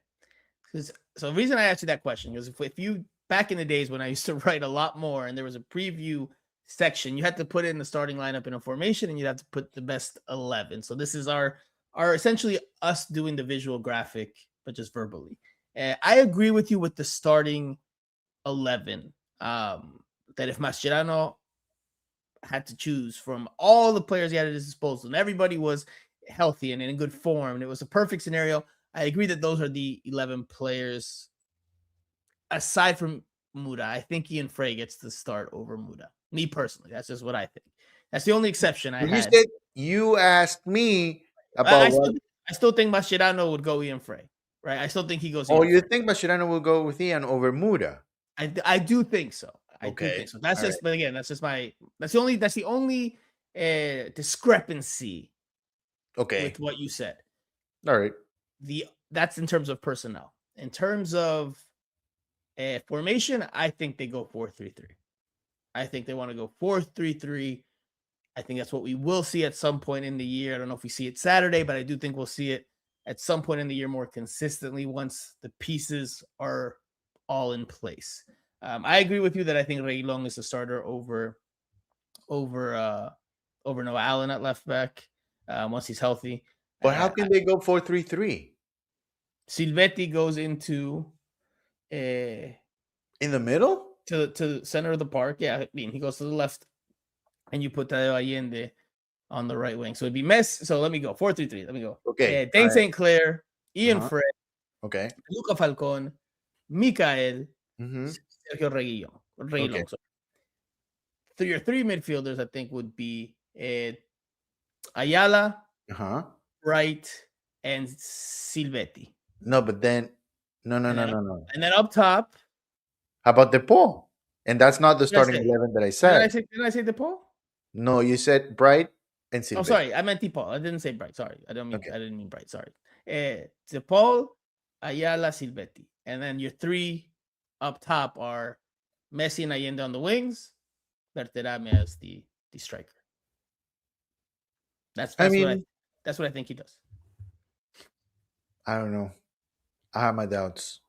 So the reason I asked you that question is if you back in the days when I used to write a lot more and there was a preview section, you had to put in the starting lineup in a formation and you'd have to put the best 11. So this is our essentially us doing the visual graphic, but just verbally. I agree with you with the starting 11. That if Mascherano had to choose from all the players he had at his disposal and everybody was healthy and in good form and it was a perfect scenario, I agree that those are the 11 players. Aside from Muda, I think Ian Frey gets the start over Muda. Me personally, that's just what I think. That's the only exception I had. You asked me about I still think Mascherano would go Ian Frey, right? I still think he goes. Oh, you think Mascherano will go with Ian over Muda? I do think so. I do think so. That's just, but again, that's the only discrepancy. Okay. With what you said. All right. That's in terms of personnel. In terms of formation, I think they go 4-3-3. I think they want to go 4-3-3. I think that's what we will see at some point in the year. I don't know if we see it Saturday, but I do think we'll see it at some point in the year more consistently once the pieces are all in place. I agree with you that I think Reguilon is the starter over Noah Allen at left back once he's healthy. But how can they go 4-3-3? Silvetti goes into in the middle to the center of the park. Yeah, I mean he goes to the left, and you put Tadeo Allende on the right wing. So it'd be Messi. So let me go 4-3-3. Let me go. Okay. Dane St. Clair, Ian Frey. Okay. Luca Falcon, Mikael, Sergio Reguilon. Okay. So your three midfielders, I think, would be Ayala, Wright, and Silvetti. No, but then no. And then up top, how about De Paul? And that's not the starting 11 that I said. Did I say De Paul? No, you said Bright and Silvetti. Oh, sorry, I meant De Paul. I didn't say Bright. Sorry, I didn't mean Bright. Sorry. De Paul, Ayala, Silvetti, and then your three up top are Messi and Allende on the wings, Berterame as the striker. That's what I think he does. I don't know. I have my doubts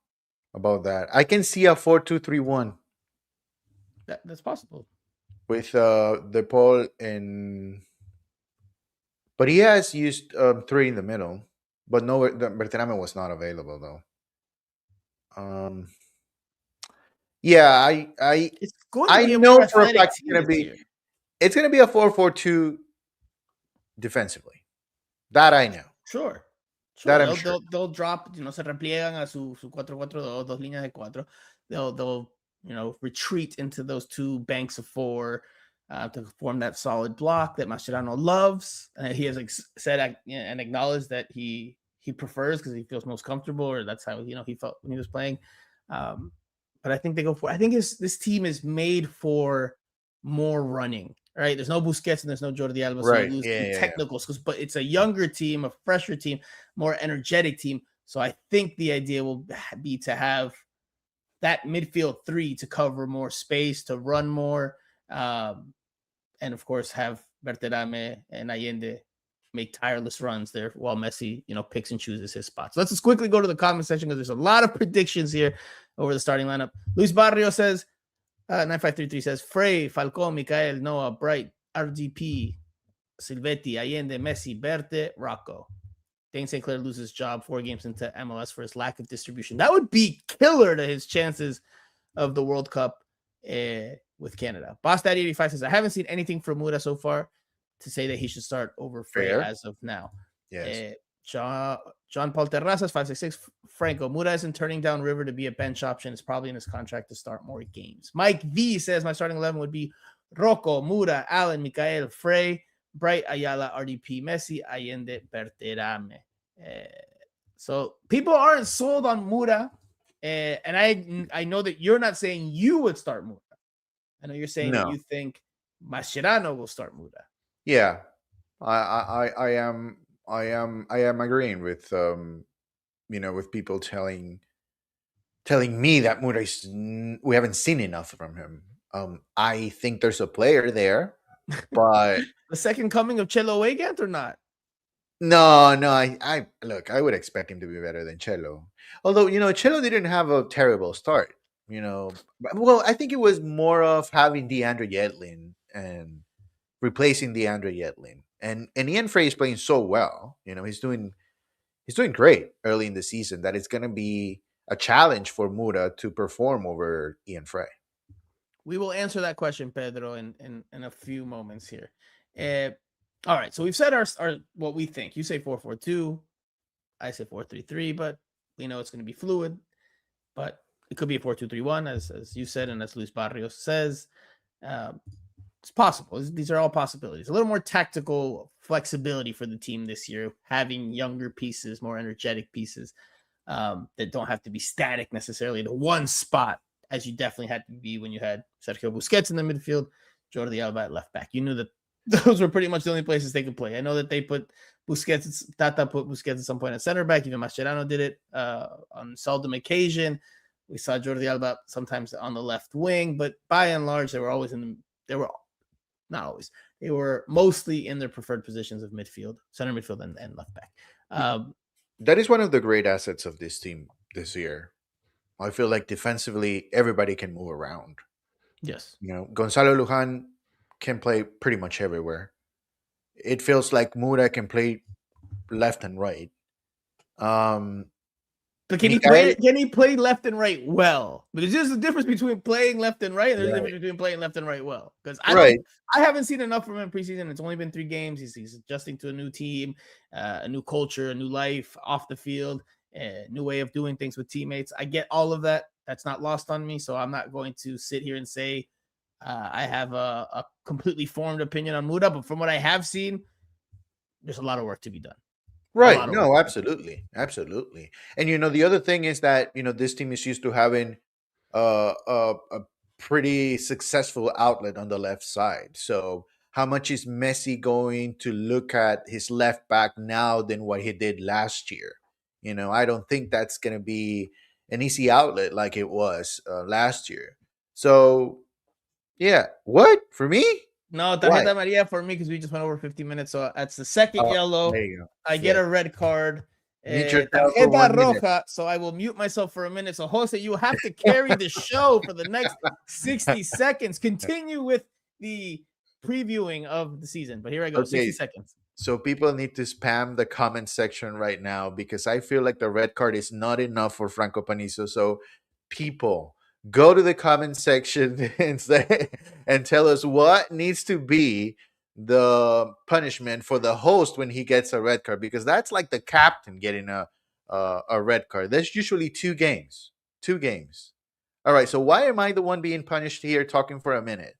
about that. I can see a 4-2-3-1. That's possible. With De Paul but he has used three in the middle. But no, Berterame was not available though. Yeah, I know for a fact it's gonna be a 4-4-2 defensively. That I know. Sure. They'll drop, se repliegan a su 4-4-2, dos líneas de cuatro. They'll retreat into those two banks of four. to form that solid block that Mascherano loves. He has said and acknowledged that he prefers because he feels most comfortable, or that's how he felt when he was playing. But I think they go for. I think this team is made for more running. Right? There's no Busquets and there's no Jordi Alba, so you lose technicals. But it's a younger team, a fresher team, more energetic team. So I think the idea will be to have that midfield three to cover more space, to run more, and of course have Berterame and Allende make tireless runs there while Messi, picks and chooses his spots. Let's just quickly go to the comment section because there's a lot of predictions here over the starting lineup. Luis Barrio says, 9533 says, Frey, Falcón, Mikael, Noah, Bright, RDP, Silvetti, Allende, Messi, Berte, Rocco. Dane St. Clair loses job 4 games into MLS for his lack of distribution. That would be killer to his chances of the World Cup with Canada. Boss Daddy 85 says, I haven't seen anything from Mura so far to say that he should start over Frey as of now. Yes. John Paul Terrazas 566, Franco, Mura isn't turning down River to be a bench option. It's probably in his contract to start more games. Mike V says, my starting 11 would be Rocco, Mura, Allen, Mikael, Frey, Bright, Ayala, RDP, Messi, Allende, Berterame. So people aren't sold on Mura, and I know that you're not saying you would start Mura. I know you're saying that you think Mascherano will start Mura. Yeah, I am agreeing with with people telling me that Mura we haven't seen enough from him. I think there's a player there, but the second coming of Chelo Weigand or not? No, I look, I would expect him to be better than Chelo. Although, Chelo didn't have a terrible start, Well, I think it was more of having DeAndre Yedlin and replacing DeAndre Yedlin. And Ian Frey is playing so well. He's doing great early in the season that it's going to be a challenge for Mura to perform over Ian Frey. We will answer that question, Pedro, in a few moments here. All right, so we've said our what we think. You say 4-4-2, I say 4-3-3, but we know it's going to be fluid. But it could be a 4-2-3-1, as you said, and as Luis Barrios says. It's possible. These are all possibilities. A little more tactical flexibility for the team this year, having younger pieces, more energetic pieces that don't have to be static necessarily to one spot, as you definitely had to be when you had Sergio Busquets in the midfield, Jordi Alba at left back. You knew that those were pretty much the only places they could play. I know that they put Busquets, Tata put Busquets at some point at center back. Even Mascherano did it on seldom occasion. We saw Jordi Alba sometimes on the left wing, but by and large, they were mostly in their preferred positions of midfield, center midfield, and left back. That is one of the great assets of this team this year. I feel like defensively, everybody can move around. Yes. Gonzalo Luján can play pretty much everywhere. It feels like Mura can play left and right. But can he play left and right well? Because there's a difference between playing left and right, and there's a difference between playing left and right well. Because I haven't seen enough from him preseason. It's only been 3 games. He's adjusting to a new team, a new culture, a new life off the field, a new way of doing things with teammates. I get all of that. That's not lost on me. So I'm not going to sit here and say I have a completely formed opinion on Mura. But from what I have seen, there's a lot of work to be done. Right. No, absolutely. Absolutely. And, the other thing is that, this team is used to having a pretty successful outlet on the left side. So how much is Messi going to look at his left back now than what he did last year? I don't think that's going to be an easy outlet like it was last year. So, yeah. What? For me? No, tarjeta Maria for me because we just went over 50 minutes. So that's the second yellow. There you go. I get a red card. Tarjeta roja, so I will mute myself for a minute. So, Jose, you have to carry the show for the next 60 seconds. Continue with the previewing of the season. But here I go, 60 seconds. So people need to spam the comment section right now because I feel like the red card is not enough for Franco Panizo. So people, go to the comment section and tell us what needs to be the punishment for the host when he gets a red card, because that's like the captain getting a red card. There's usually 2 games. All right. So why am I the one being punished here talking for a minute?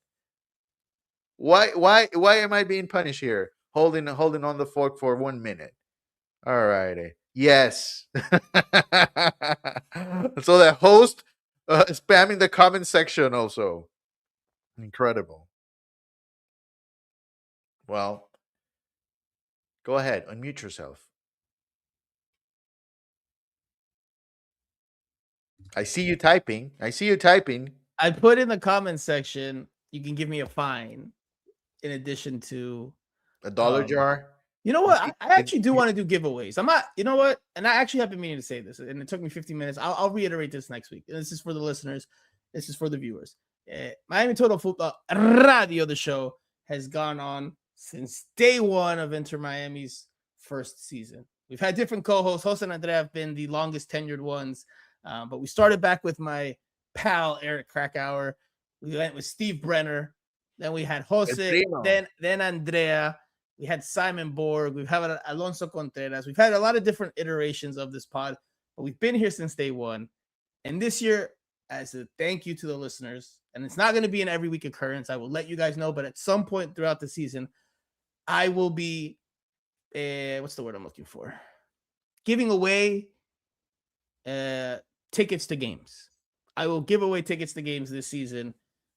Why am I being punished here? Holding on the fork for 1 minute. All righty. Yes. So the host spamming the comment section also. Incredible. Well, go ahead, unmute yourself. I see you typing. I put in the comment section, you can give me a fine in addition to $1 jar. You know what? I actually do want to do giveaways. I'm not, you know what? And I actually have been meaning to say this, and it took me 15 minutes. I'll reiterate this next week. And this is for the listeners. This is for the viewers. Miami Total Football Radio, the show, has gone on since day one of Inter Miami's first season. We've had different co-hosts. Jose and Andrea have been the longest tenured ones. But we started back with my pal, Eric Krakauer. We went with Steve Brenner. Then we had Jose, then Andrea. We had Simon Borg. We've had Alonso Contreras. We've had a lot of different iterations of this pod, but we've been here since day one. And this year, as a thank you to the listeners, and it's not going to be an every week occurrence, I will let you guys know, but at some point throughout the season, I will be, what's the word I'm looking for? Giving away tickets to games. I will give away tickets to games this season.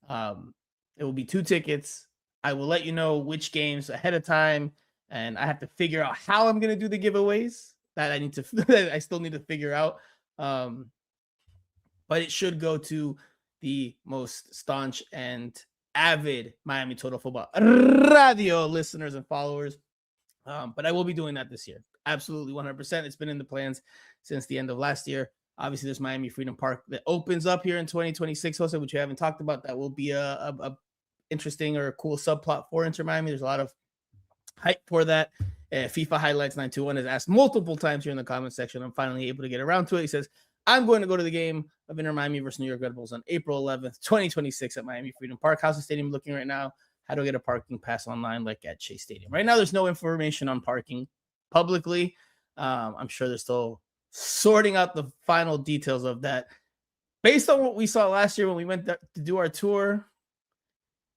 It will be 2 tickets. I will let you know which games ahead of time, and I have to figure out how I'm going to do the giveaways. That I still need to figure out. But it should go to the most staunch and avid Miami Total Football Radio listeners and followers. But I will be doing that this year. Absolutely 100%. It's been in the plans since the end of last year. Obviously, there's Miami Freedom Park that opens up here in 2026, also, which we haven't talked about. That will be a interesting or a cool subplot for Inter Miami. There's a lot of hype for that. FIFA Highlights 921 has asked multiple times here in the comment section. I'm finally able to get around to it. He says, I'm going to go to the game of Inter Miami versus New York Red Bulls on April 11th, 2026 at Miami Freedom Park. How's the stadium looking right now? How do I get a parking pass online like at Chase Stadium? Right now, there's no information on parking publicly. I'm sure they're still sorting out the final details of that. Based on what we saw last year when we went to do our tour,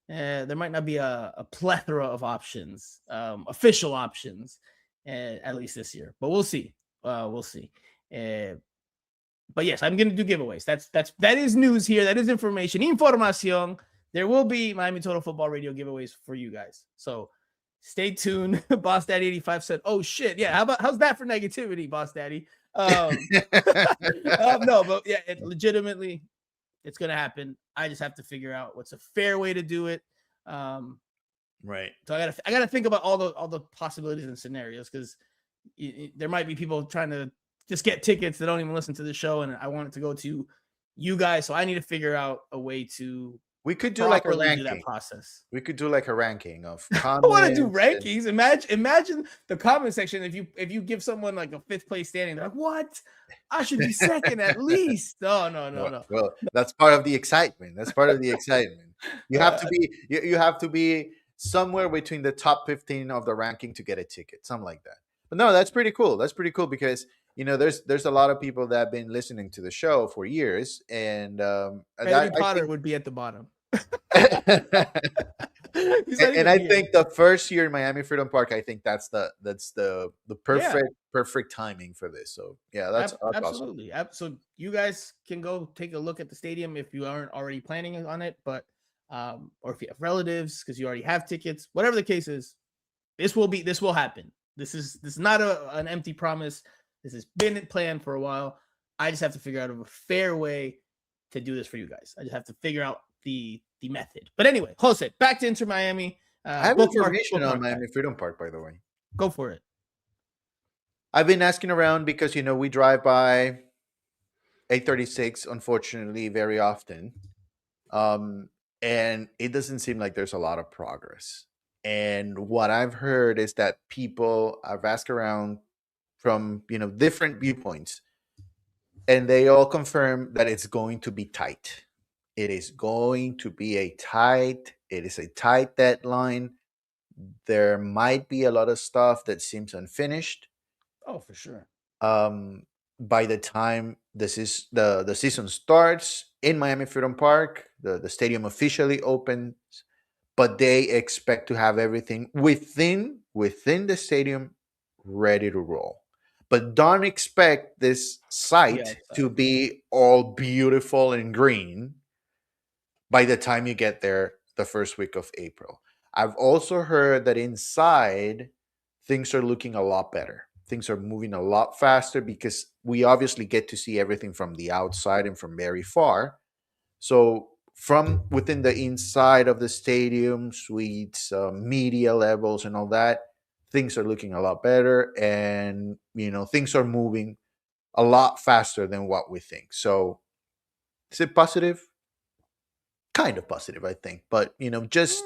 there might not be a plethora of options, official options, at least this year. But we'll see. We'll see. But yes, I'm going to do giveaways. That is news here. That is information. Información. There will be Miami Total Football Radio giveaways for you guys. So stay tuned. Boss Daddy 85 said, "Oh shit, yeah. How's that for negativity, Boss Daddy?" No, but yeah, legitimately, it's gonna happen. I just have to figure out what's a fair way to do it. Right. So I gotta think about all the possibilities and scenarios, because there might be people trying to just get tickets that don't even listen to the show, and I want it to go to you guys. So I need to figure out a way to. We could do like a ranking. Do that process. We could do like a ranking of comments. I want to do rankings. Imagine the comment section. If you give someone like a 5th place standing, they're like, "What? I should be 2nd at least." No. Well, that's part of the excitement. You have to be somewhere between the top 15 of the ranking to get a ticket, something like that. But no, that's pretty cool. Because there's a lot of people that have been listening to the show for years, and Harry Potter would be at the bottom. And I think the first year in Miami Freedom Park, I think that's the perfect timing for this. So yeah, that's absolutely awesome. So you guys can go take a look at the stadium if you aren't already planning on it, but or if you have relatives because you already have tickets, whatever the case is, this will happen. This is not an empty promise. This has been planned for a while. I just have to figure out a fair way to do this for you guys. I just have to figure out the method. But anyway, Jose, back to Inter Miami. I have information on Miami Freedom Park, by the way. Go for it. I've been asking around because we drive by 836, unfortunately, very often, and it doesn't seem like there's a lot of progress. And what I've heard is that I've asked around from different viewpoints, and they all confirm that it's going to be tight. It is going to be a tight deadline. There might be a lot of stuff that seems unfinished. Oh, for sure. By the time the season starts in Miami Freedom Park, the stadium officially opens. but they expect to have everything within the stadium ready to roll. But don't expect this site to be all beautiful and green by the time you get there the first week of April. I've also heard that inside things are looking a lot better. Things are moving a lot faster because we obviously get to see everything from the outside and from very far. So from within the inside of the stadium, suites, media levels, and all that, things are looking a lot better, and things are moving a lot faster than what we think. So, is it positive? Kind of positive, I think. But just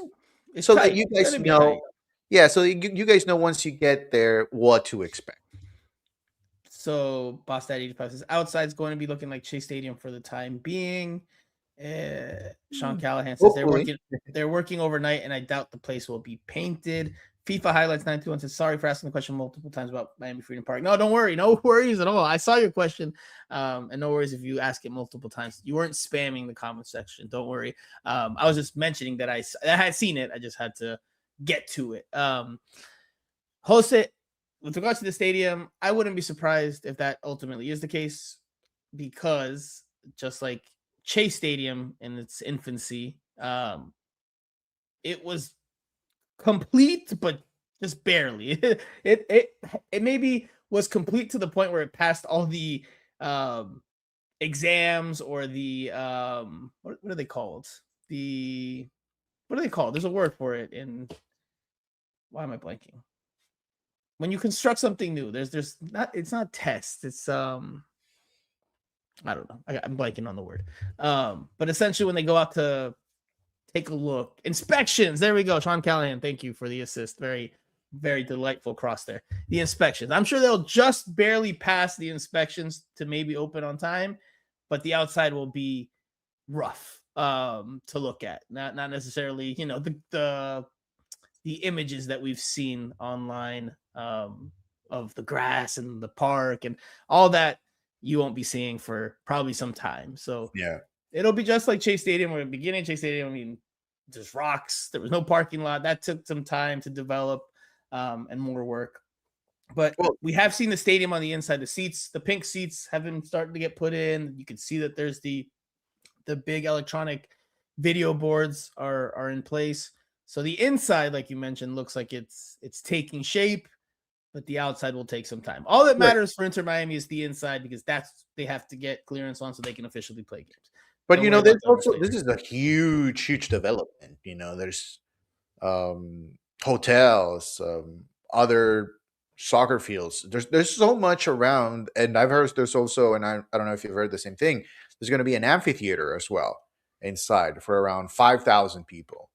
It's so tight. that you It's guys gonna be know, tight. yeah. So you guys know once you get there what to expect. So Boss Daddy says outside's going to be looking like Chase Stadium for the time being. Sean Callahan says Hopefully. they're working overnight, and I doubt the place will be painted. FIFA Highlights 921 says, sorry for asking the question multiple times about Miami Freedom Park. No, don't worry. No worries at all. I saw your question. And no worries if you ask it multiple times. You weren't spamming the comment section. Don't worry. I was just mentioning that I had seen it. I just had to get to it. Jose, with regards to the stadium, I wouldn't be surprised if that ultimately is the case, because just like Chase Stadium in its infancy, it was complete, but just barely. It maybe was complete to the point where it passed all the exams, or the what are they called? What are they called? There's a word for it. Why am I blanking? When you construct something new, there's not, it's not test. It's I don't know. I'm blanking on the word. But essentially when they go out to take a look, inspections. There we go. Sean Callahan, thank you for the assist. Very, very delightful cross there. The inspections. I'm sure they'll just barely pass the inspections to maybe open on time, but the outside will be rough to look at. Not necessarily, the images that we've seen online of the grass and the park and all that, you won't be seeing for probably some time. So Yeah. it'll be just like Chase Stadium, where beginning Chase Stadium, I mean, just rocks. There was no parking lot. That took some time to develop and more work. But we have seen the stadium on the inside. The seats, the pink seats, have been starting to get put in. You can see that there's the big electronic video boards are in place. So the inside, like you mentioned, looks like it's taking shape, but the outside will take some time. All that matters for Inter Miami is the inside, because they have to get clearance on so they can officially play games. But there's also, this is a huge development. There's hotels, other soccer fields. There's so much around, and I've heard there's also, and I don't know if you've heard the same thing, there's going to be an amphitheater as well inside for around 5,000 people.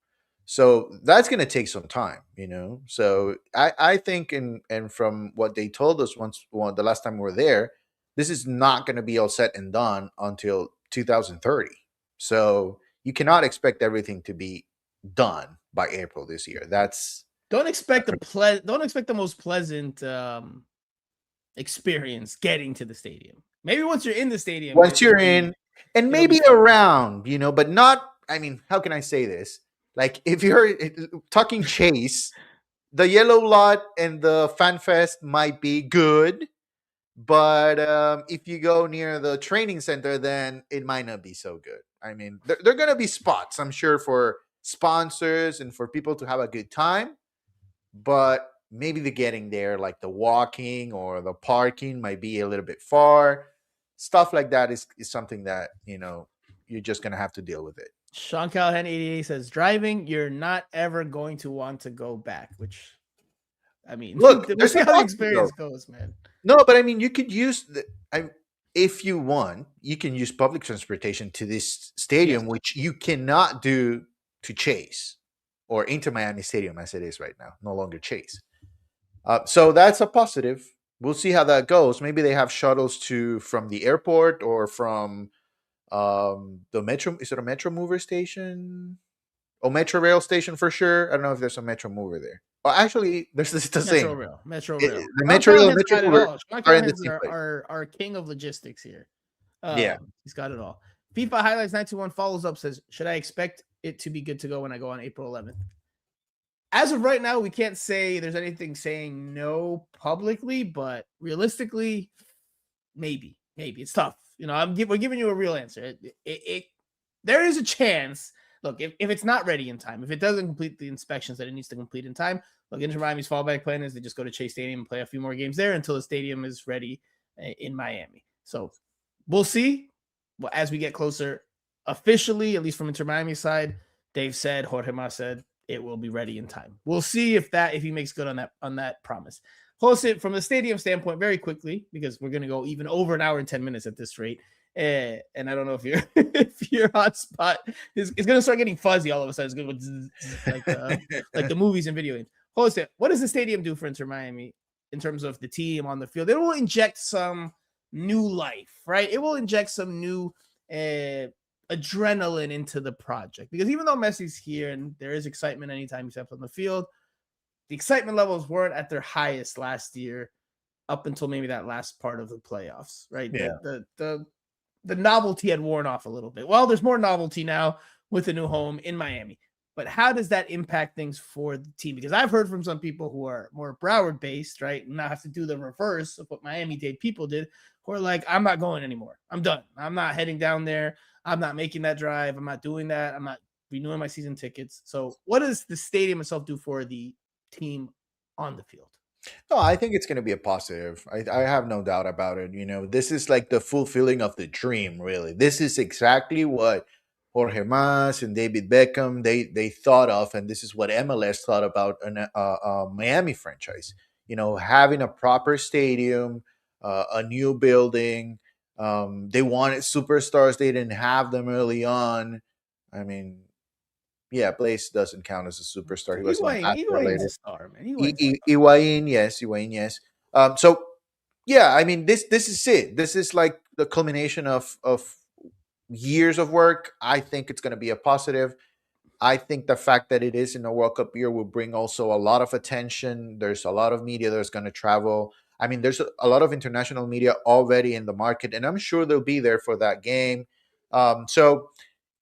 So that's going to take some time, So I think, and from what they told us the last time we were there, this is not going to be all set and done until 2030. So you cannot expect everything to be done by April this year. Don't expect the most pleasant experience getting to the stadium. Maybe once you're in the stadium, once you're in, and maybe around, but not. I mean, how can I say this? Like, if you're talking Chase, the yellow lot and the Fan Fest might be good, but if you go near the training center, then it might not be so good. I mean, there are going to be spots, I'm sure, for sponsors and for people to have a good time, but maybe the getting there, like the walking or the parking, might be a little bit far. Stuff like that is something that, you're just going to have to deal with it. Sean Callahan 88 says, driving, you're not ever going to want to go back, which, I mean, look, we'll see how the experience goes, man. No, but I mean, you could use if you want, you can use public transportation to this stadium, which you cannot do to Chase or Inter Miami Stadium as it is right now. No longer Chase. So that's a positive. We'll see how that goes. Maybe they have shuttles from the airport or from the Metro. Is it a Metro Mover station? Oh, Metro Rail station for sure. I don't know if there's a Metro Mover there. Well, actually, there's the same. Metro Rail. The Metro Rail and Metro Mover are in the same place. Our king of logistics here. Yeah. He's got it all. FIFA Highlights 921 follows up, says, should I expect it to be good to go when I go on April 11th. As of right now, we can't say there's anything saying no publicly, but realistically, maybe it's tough. We're giving you a real answer. There is a chance. Look, if it's not ready in time, if it doesn't complete the inspections that it needs to complete in time, look, Inter Miami's fallback plan is they just go to Chase Stadium and play a few more games there until the stadium is ready in Miami. So we'll see as we get closer. Officially, at least from Inter Miami's side, Jorge Mas said it will be ready in time. We'll see if he makes good on that promise. Jose, from the stadium standpoint, very quickly, because we're going to go even over an hour and 10 minutes at this rate. And I don't know if your hotspot is going to start getting fuzzy all of a sudden. It's going to go like the movies and video games. Jose, what does the stadium do for Inter Miami in terms of the team on the field? It will inject some new life, right? It will inject some new adrenaline into the project, because even though Messi's here and there is excitement anytime he steps on the field, the excitement levels weren't at their highest last year up until maybe that last part of the playoffs, right? Yeah. The novelty had worn off a little bit. Well, there's more novelty now with a new home in Miami. But how does that impact things for the team? Because I've heard from some people who are more Broward based, right? And now have to do the reverse of what Miami-Dade people did, who are like, I'm not going anymore. I'm done. I'm not heading down there. I'm not making that drive. I'm not doing that. I'm not renewing my season tickets. So what does the stadium itself do for the team on the field? No, I think it's going to be a positive. I have no doubt about it. This is like the fulfilling of the dream, really. This is exactly what Jorge Mas and David Beckham, they thought of, and this is what MLS thought about a Miami franchise. Having a proper stadium, a new building. They wanted superstars. They didn't have them early on. I mean, yeah, Blaze doesn't count as a superstar. He was Higuain's a star, man. Higuain, yes. So yeah, I mean, this is it. This is like the culmination of years of work. I think it's going to be a positive. I think the fact that it is in a World Cup year will bring also a lot of attention. There's a lot of media that's going to travel. I mean, there's a lot of international media already in the market, and I'm sure they'll be there for that game. So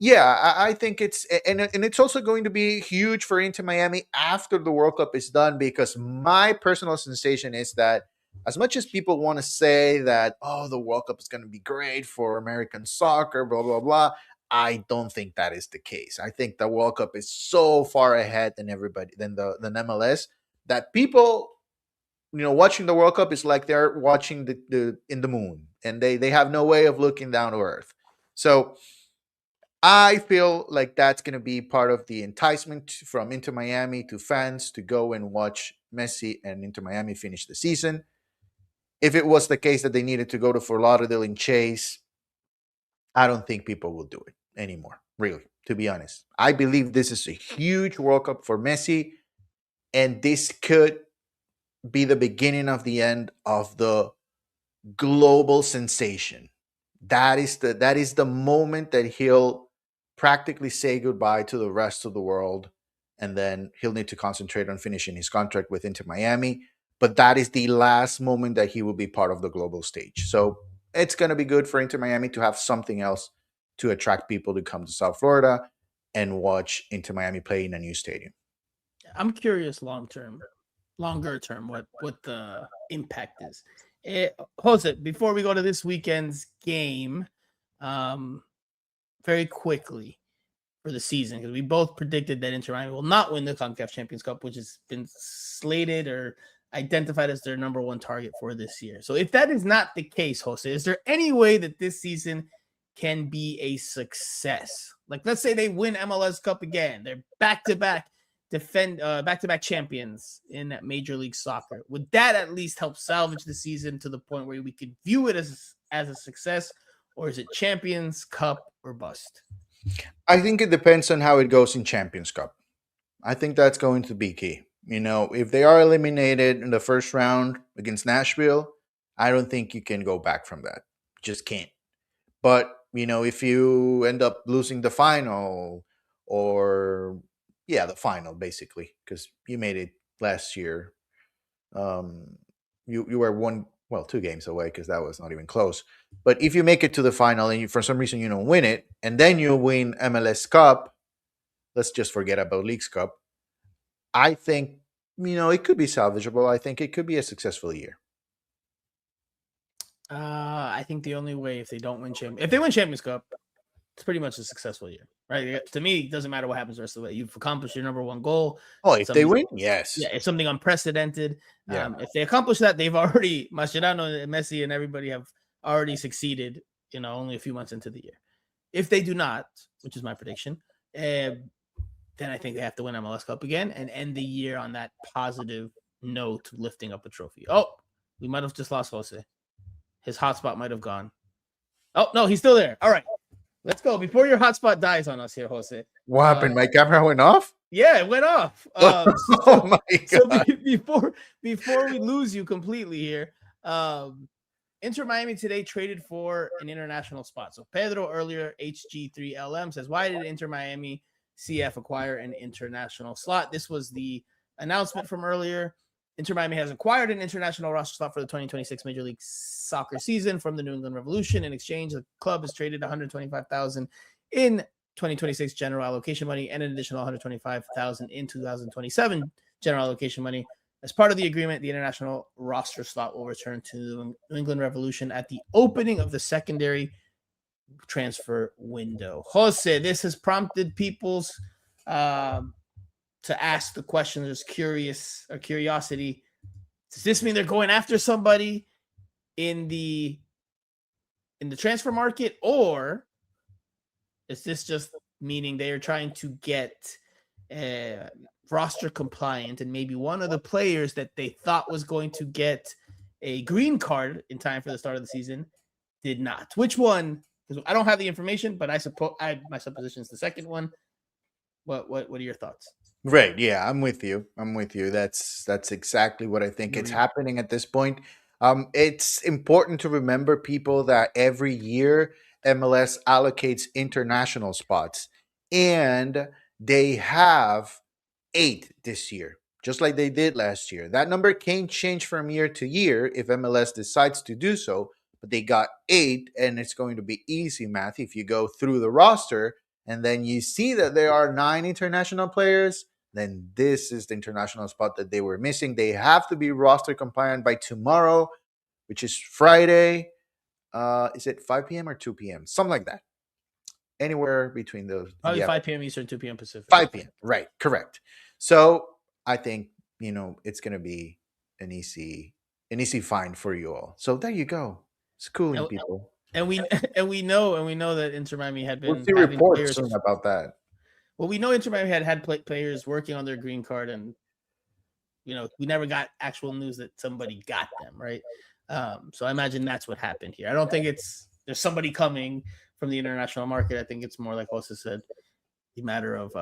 yeah, I think it's and it's also going to be huge for Inter Miami after the World Cup is done, because my personal sensation is that as much as people want to say that, oh, the World Cup is going to be great for American soccer, blah, blah, blah, I don't think that is the case. I think the World Cup is so far ahead than MLS, that people, watching the World Cup is like they're watching the in the moon, and they have no way of looking down to earth. So I feel like that's going to be part of the enticement from Inter Miami to fans to go and watch Messi and Inter Miami finish the season. If it was the case that they needed to go to Fort Lauderdale and chase, I don't think people will do it anymore, really, to be honest. I believe this is a huge World Cup for Messi, and this could be the beginning of the end of the global sensation. That is the moment that he'll practically say goodbye to the rest of the world, and then he'll need to concentrate on finishing his contract with Inter Miami. But that is the last moment that he will be part of the global stage. So it's going to be good for Inter Miami to have something else to attract people to come to South Florida and watch Inter Miami play in a new stadium. I'm curious longer term, what the impact is. Jose, before we go to this weekend's game, very quickly for the season, because we both predicted that Inter Miami will not win the CONCACAF Champions Cup, which has been slated or identified as their number one target for this year. So if that is not the case, Jose, is there any way that this season can be a success? Like, let's say they win MLS Cup again. They're back-to-back champions in that Major League Soccer. Would that at least help salvage the season to the point where we could view it as a success, or is it Champions Cup or bust? I think it depends on how it goes in Champions Cup. I think that's going to be key. If they are eliminated in the first round against Nashville, I don't think you can go back from that. Just can't. But, if you end up losing the final, or the final, basically, because you made it last year. You were 2 games away, because that was not even close. But if you make it to the final and for some reason you don't win it, and then you win MLS Cup, let's just forget about Leagues Cup. I think, it could be salvageable. I think it could be a successful year. I think the only way if they win Champions Cup, it's pretty much a successful year, right? To me, it doesn't matter what happens the rest of the way. You've accomplished your number one goal. Oh, if they win, yes. Yeah, it's something unprecedented. Yeah. If they accomplish that, they've already, Mascherano and Messi and everybody have already succeeded, only a few months into the year. If they do not, which is my prediction, then I think they have to win MLS Cup again and end the year on that positive note, lifting up a trophy. Oh, we might have just lost Jose. His hotspot might have gone. Oh, no, he's still there. All right. Let's go. Before your hotspot dies on us here, Jose. What happened? My camera went off? Yeah, it went off. Oh my God. So before we lose you completely here, Inter Miami today traded for an international spot. So Pedro earlier, HG3LM says, why did Inter Miami CF acquire an international slot? This was the announcement from earlier. Inter Miami has acquired an international roster slot for the 2026 Major League Soccer season from the New England Revolution. In exchange, the club has traded $125,000 in 2026 general allocation money and an additional $125,000 in 2027 general allocation money. As part of the agreement, the international roster slot will return to the New England Revolution at the opening of the secondary transfer window. Jose, this has prompted people's to ask the question. There's curiosity. Does this mean they're going after somebody in the transfer market, or is this just meaning they are trying to get roster compliant and maybe one of the players that they thought was going to get a green card in time for the start of the season did not? Which one? Because I don't have the information, but I suppose my supposition is the second one. What are your thoughts? Right. Yeah, I'm with you. That's exactly what I think it's happening at this point. It's important to remember, people, that every year MLS allocates international spots, and they have 8 this year, just like they did last year. That number can change from year to year if MLS decides to do so, but they got 8, and it's going to be easy math if you go through the roster and then you see that there are 9 international players. Then this is the international spot that they were missing. They have to be roster compliant by tomorrow, which is Friday. Is it 5 p.m. or 2 p.m.? Something like that. Anywhere between those. Probably 5 p.m. Eastern, 2 p.m. Pacific. 5 p.m. Right. Correct. So I think, it's going to be an easy find for you all. So there you go. It's cooling, people. And we know that Inter Miami had been. We'll see reports soon about that. Well, we know Inter Miami had players working on their green card, and we never got actual news that somebody got them, right? So I imagine that's what happened here. I don't think there's somebody coming from the international market. I think it's more like Jose said, the matter of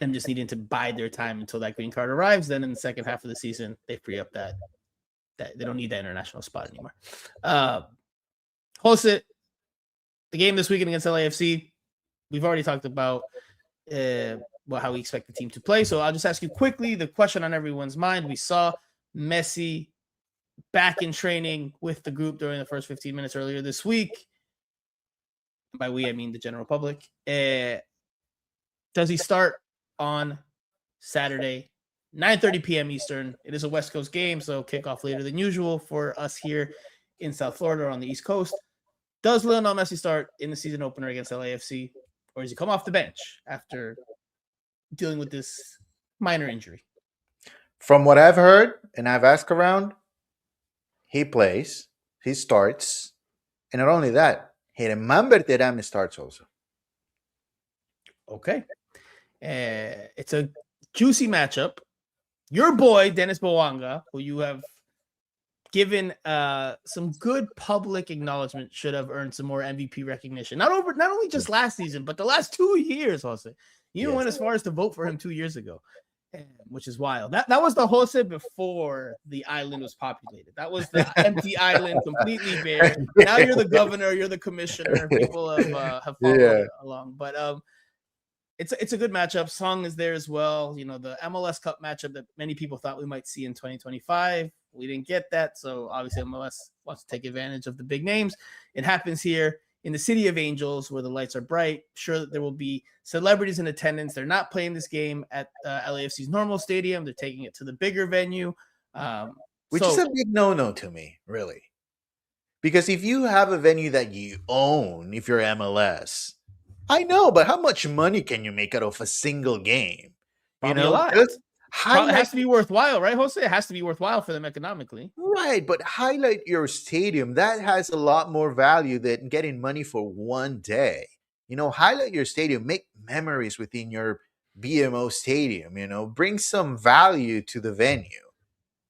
them just needing to bide their time until that green card arrives. Then in the second half of the season, they free up that they don't need that international spot anymore. Jose, the game this weekend against LAFC. We've already talked about how we expect the team to play. So I'll just ask you quickly the question on everyone's mind. We saw Messi back in training with the group during the first 15 minutes earlier this week. By we, I mean the general public. Does he start on Saturday, 9:30 p.m. Eastern? It is a West Coast game, so kickoff later than usual for us here in South Florida or on the East Coast. Does Lionel Messi start in the season opener against LAFC? Or does he come off the bench after dealing with this minor injury? From what I've heard and I've asked around, he plays, he starts, and not only that, Germán Berterame starts also. Okay. It's a juicy matchup. Your boy, Dennis Bouanga, who you have given some good public acknowledgement, should have earned some more MVP recognition. Not only just last season, but the last 2 years, Jose. You went as far as to vote for him 2 years ago, which is wild. That was the Jose before the island was populated. That was the empty island, completely bare. Now you're the governor, you're the commissioner. People have followed along. But it's a good matchup. Song is there as well. The MLS Cup matchup that many people thought we might see in 2025. We didn't get that, so obviously MLS wants to take advantage of the big names. It happens here in the City of Angels where the lights are bright. Sure that there will be celebrities in attendance. They're not playing this game at LAFC's normal stadium. They're taking it to the bigger venue. Which is a big no-no to me, really. Because if you have a venue that you own, if you're MLS, I know, but how much money can you make out of a single game? Probably a lot. Just It has to be worthwhile, right, Jose? It has to be worthwhile for them economically. Right, but highlight your stadium. That has a lot more value than getting money for one day. Highlight your stadium. Make memories within your BMO stadium. Bring some value to the venue.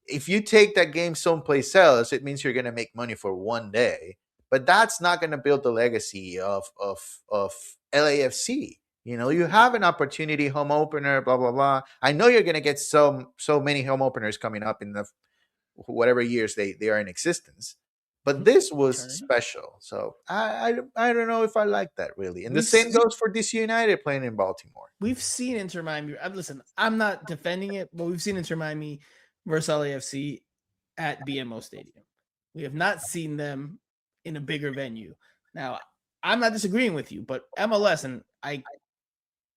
If you take that game someplace else, it means you're going to make money for one day. But that's not going to build the legacy of LAFC. You have an opportunity, home opener, blah, blah, blah. I know you're going to get so many home openers coming up in the whatever years they are in existence. But this was special. So I don't know if I like that, really. And the same goes for DC United playing in Baltimore. We've seen Inter Miami. Listen, I'm not defending it, but we've seen Inter Miami versus LAFC at BMO Stadium. We have not seen them in a bigger venue. Now, I'm not disagreeing with you, but MLS, and I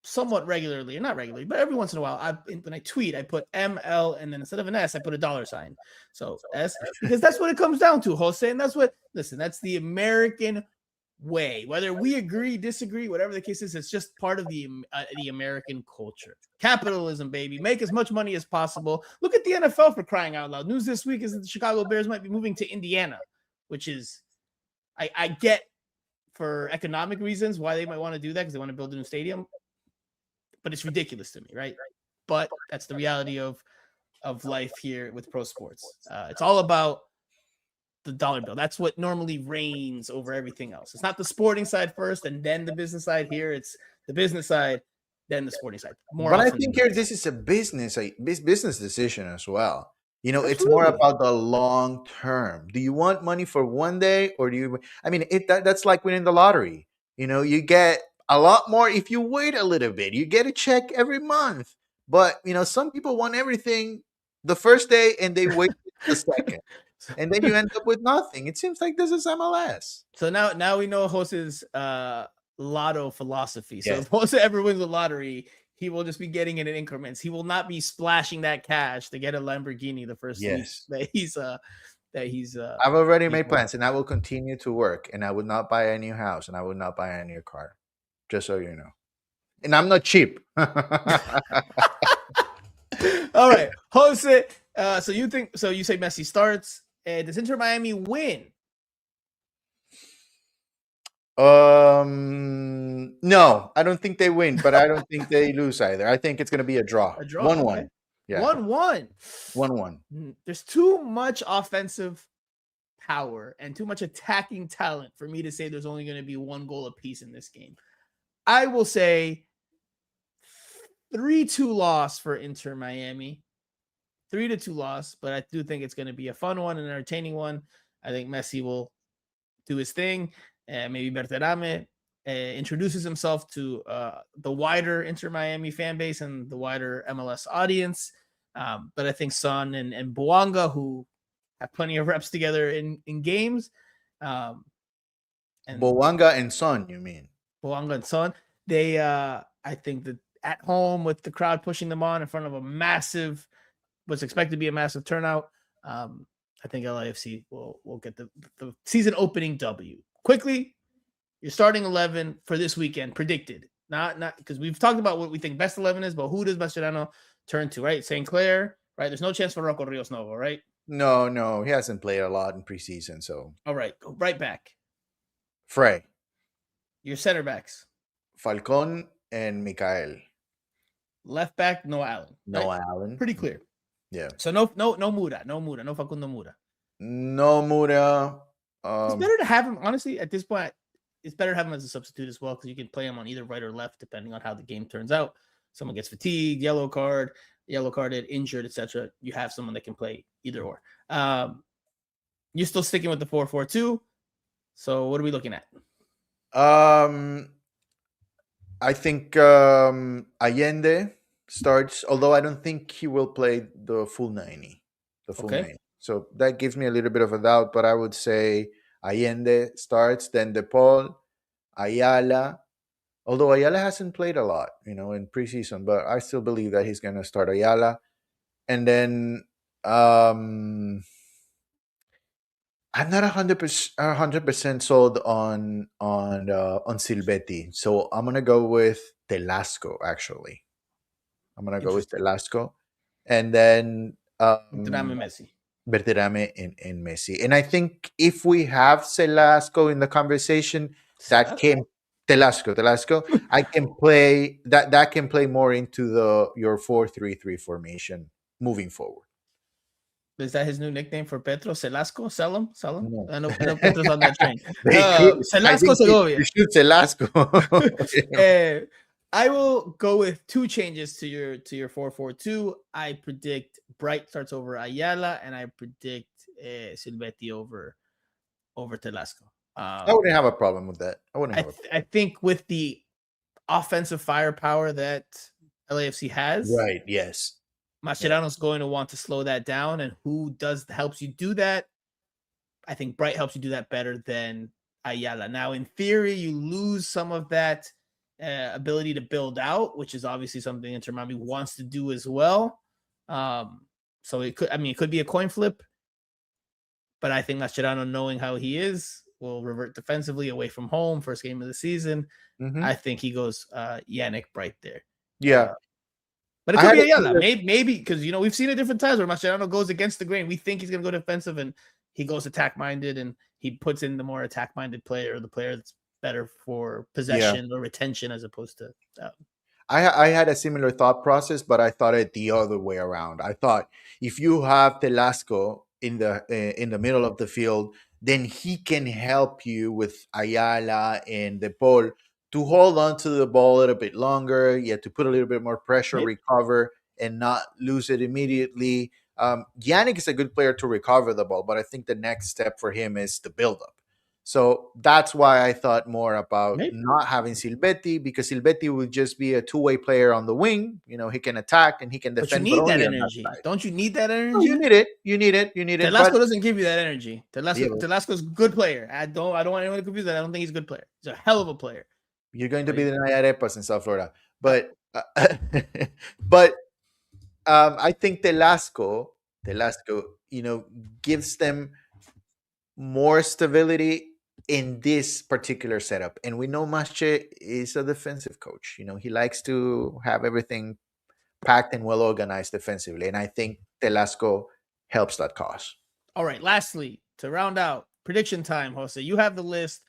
somewhat regularly, or not regularly, but every once in a while, when I tweet, I put ML, and then instead of an S, I put a $sign. So S, because that's what it comes down to, Jose. And that's that's the American way. Whether we agree, disagree, whatever the case is, it's just part of the American culture. Capitalism, baby. Make as much money as possible. Look at the NFL, for crying out loud. News this week is that the Chicago Bears might be moving to Indiana, which is, I get for economic reasons why they might want to do that, because they want to build a new stadium. But it's ridiculous to me, right? But that's the reality of life here with pro sports. It's all about the dollar bill. That's what normally reigns over everything else. It's not the sporting side first and then the business side. Here it's the business side, then the sporting side. But I think here this is a business decision as well. Absolutely. It's more about the long term. Do you want money for one day, or do you? I mean, that's like winning the lottery. You get a lot more if you wait a little bit. You get a check every month. But some people want everything the first day and they wait the second. And then you end up with nothing. It seems like this is MLS. So now we know Jose's lotto philosophy. So Yes. if Jose ever wins the lottery, he will just be getting it in increments. He will not be splashing that cash to get a Lamborghini the first week that he's I've already made plans, and I will continue to work, and I would not buy a new house, and I would not buy a new car. Just so you know. And I'm not cheap. All right, Jose. So you say Messi starts. Does Inter Miami win? No, I don't think they win, but I don't think they lose either. I think it's going to be a draw. A draw. 1-1. Okay. Yeah. 1-1. 1-1. There's too much offensive power and too much attacking talent for me to say there's only going to be one goal apiece in this game. I will say 3-2 loss for Inter Miami. 3-2 loss, but I do think it's going to be a fun one, an entertaining one. I think Messi will do his thing. Maybe Berterame introduces himself to the wider Inter Miami fan base and the wider MLS audience. But I think Son and Bouanga, who have plenty of reps together in games. And Bouanga and Son, you mean? Bouanga and Son. They, I think that at home with the crowd pushing them on in front of a massive, what's expected to be a massive turnout, I think LAFC will get the season opening W. Quickly, your starting 11 for this weekend predicted. Not because we've talked about what we think best 11 is, but who does Mascherano turn to, right? St. Clair, right? There's no chance for Rocco Rios Novo, right? No. He hasn't played a lot in preseason, so. All right, go right back. Frey. Your center backs. Falcon and Mikael. Left back, Noah Allen. Noah Allen. Pretty clear. Yeah. So no Mura, no Facundo Mura. No Mura. It's better to have him, honestly, at this point. It's better to have him as a substitute as well, because you can play him on either right or left, depending on how the game turns out. Someone gets fatigued, yellow carded, injured, etc. You have someone that can play either or. You're still sticking with the 4-4-2. So what are we looking at? I think Allende starts, although I don't think he will play the full 90. So that gives me a little bit of a doubt, but I would say Allende starts, then De Paul, Ayala. Although Ayala hasn't played a lot, in preseason, but I still believe that he's going to start Ayala. And then I'm not 100% sold on Silvetti, so I'm gonna go with Telasco. Actually, I'm gonna go with Interesting. Telasco, and then Drame Messi. Berterame and Messi. And I think if we have Telasco in the conversation, that can Telasco, I can play that can play more into your 4-3-3 formation moving forward. Is that his new nickname for Petro? Celasco? Selim? No. I know Petro's on that train. They could. I Celasco think Segovia. you should Telasco. I will go with two changes to your 4-4-2. I predict Bright starts over Ayala, and I predict Silvetti over Telasco. I wouldn't have a problem with that. I think with the offensive firepower that LAFC has, Right? Yes. Mascherano's going to want to slow that down, and who helps you do that? I think Bright helps you do that better than Ayala. Now, in theory, you lose some of that ability to build out, which is obviously something Inter Miami wants to do as well. So it could be a coin flip, but I think Mascherano, knowing how he is, will revert defensively away from home, first game of the season. Mm-hmm. I think he goes Yannick Bright there. Yeah. But it could be Ayala. Maybe because we've seen it different times where Mascherano goes against the grain. We think he's going to go defensive, and he goes attack minded, and he puts in the more attack minded player, or the player that's better for possession or retention as opposed to. I had a similar thought process, but I thought it the other way around. I thought if you have Telasco in the middle of the field, then he can help you with Ayala and De Paul to hold on to the ball a little bit longer. You have to put a little bit more pressure, recover, and not lose it immediately. Yannick is a good player to recover the ball, but I think the next step for him is the build-up. So that's why I thought more about not having Silvetti, because Silvetti would just be a two-way player on the wing. He can attack and he can defend. But you need that energy. Don't you need that energy? No, you need it. Telasco doesn't give you that energy. Telasco's a good player. I don't want anyone to confuse that. I don't think he's a good player. He's a hell of a player. You're going to be the Nayarepas in South Florida. But I think Telasco, gives them more stability in this particular setup. And we know Masche is a defensive coach. He likes to have everything packed and well organized defensively. And I think Telasco helps that cause. All right. Lastly, to round out prediction time, Jose, you have the list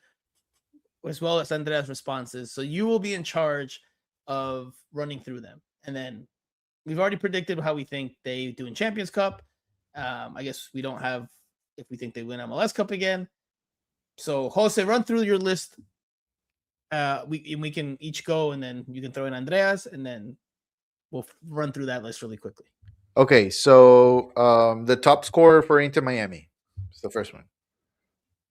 as well as Andrea's responses. So you will be in charge of running through them. And then we've already predicted how we think they do in Champions Cup. I guess we don't have if we think they win MLS Cup again. So Jose, run through your list. We can each go, and then you can throw in Andreas, and then we'll run through that list really quickly. Okay, so the top scorer for Inter Miami is the first one.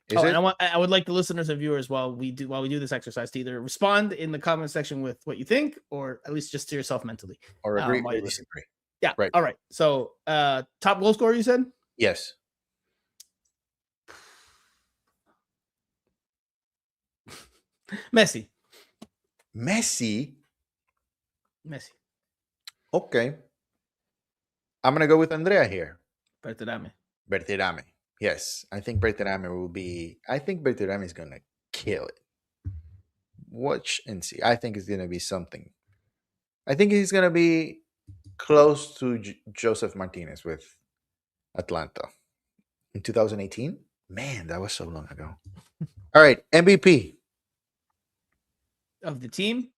And I would like the listeners and viewers while we do this exercise to either respond in the comment section with what you think, or at least just to yourself mentally, or agree or disagree. Yeah, right. All right. So top goal scorer, you said? Yes. Messi. Okay. I'm going to go with Andrea here. Berterame. Yes. I think Berterame is going to kill it. Watch and see. I think it's going to be something. I think he's going to be close to Joseph Martinez with Atlanta in 2018. Man, that was so long ago. All right. MVP. Of the team?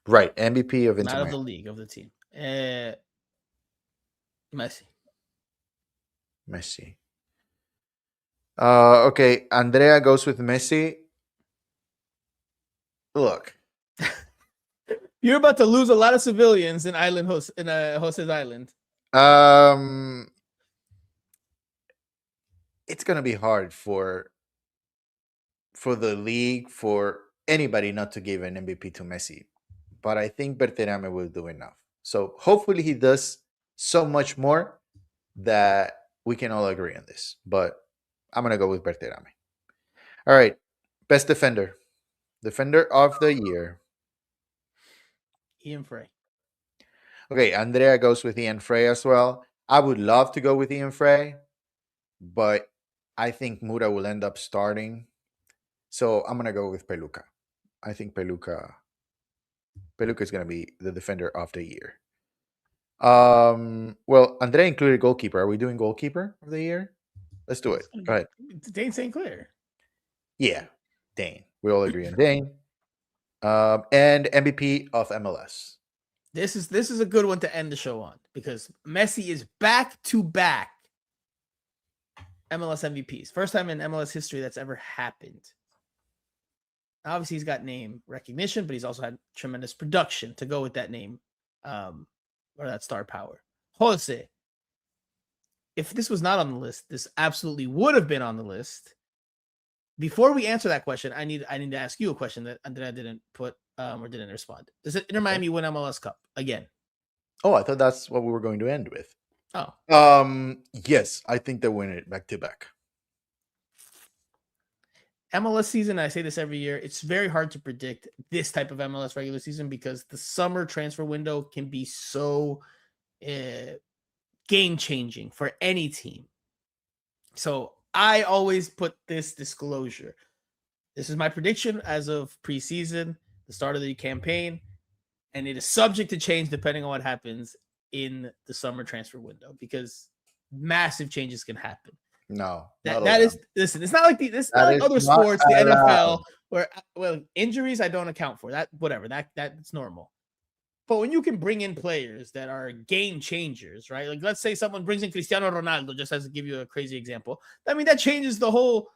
Right. MVP of Inter Not of the league, of the team. Messi. Okay. Andrea goes with Messi. Look. You're about to lose a lot of civilians in Jose's Island. It's going to be hard for the league, for anybody not to give an MVP to Messi. But I think Berterame will do enough. So hopefully he does so much more that we can all agree on this. But I'm going to go with Berterame. All right. Best defender. Defender of the year. Ian Frey. Okay, Andrea goes with Ian Frey as well. I would love to go with Ian Frey, but I think Mura will end up starting. So I'm gonna go with Peluca. I think Peluca is gonna be the defender of the year. Well, Andrea included goalkeeper. Are we doing goalkeeper of the year? Let's do it. Go ahead. Dane St. Clair. Yeah, Dane. We all agree on Dane. And MVP of MLS. This is a good one to end the show on because Messi is back to back MLS MVPs. First time in MLS history that's ever happened. Obviously, he's got name recognition, but he's also had tremendous production to go with that name or that star power. Jose, if this was not on the list, this absolutely would have been on the list. Before we answer that question, I need to ask you a question that I didn't put or didn't respond. Does Inter Miami win MLS Cup again? Oh, I thought that's what we were going to end with. Oh, yes, I think they win it back to back. MLS season, I say this every year, it's very hard to predict this type of MLS regular season because the summer transfer window can be so game-changing for any team. So I always put this disclosure. This is my prediction as of preseason, the start of the campaign, and it is subject to change depending on what happens in the summer transfer window because massive changes can happen. No, that is listen. It's not like other sports, the NFL, where injuries I don't account for. That whatever that's normal. But when you can bring in players that are game changers, right? Like let's say someone brings in Cristiano Ronaldo, just as to give you a crazy example. I mean that changes the whole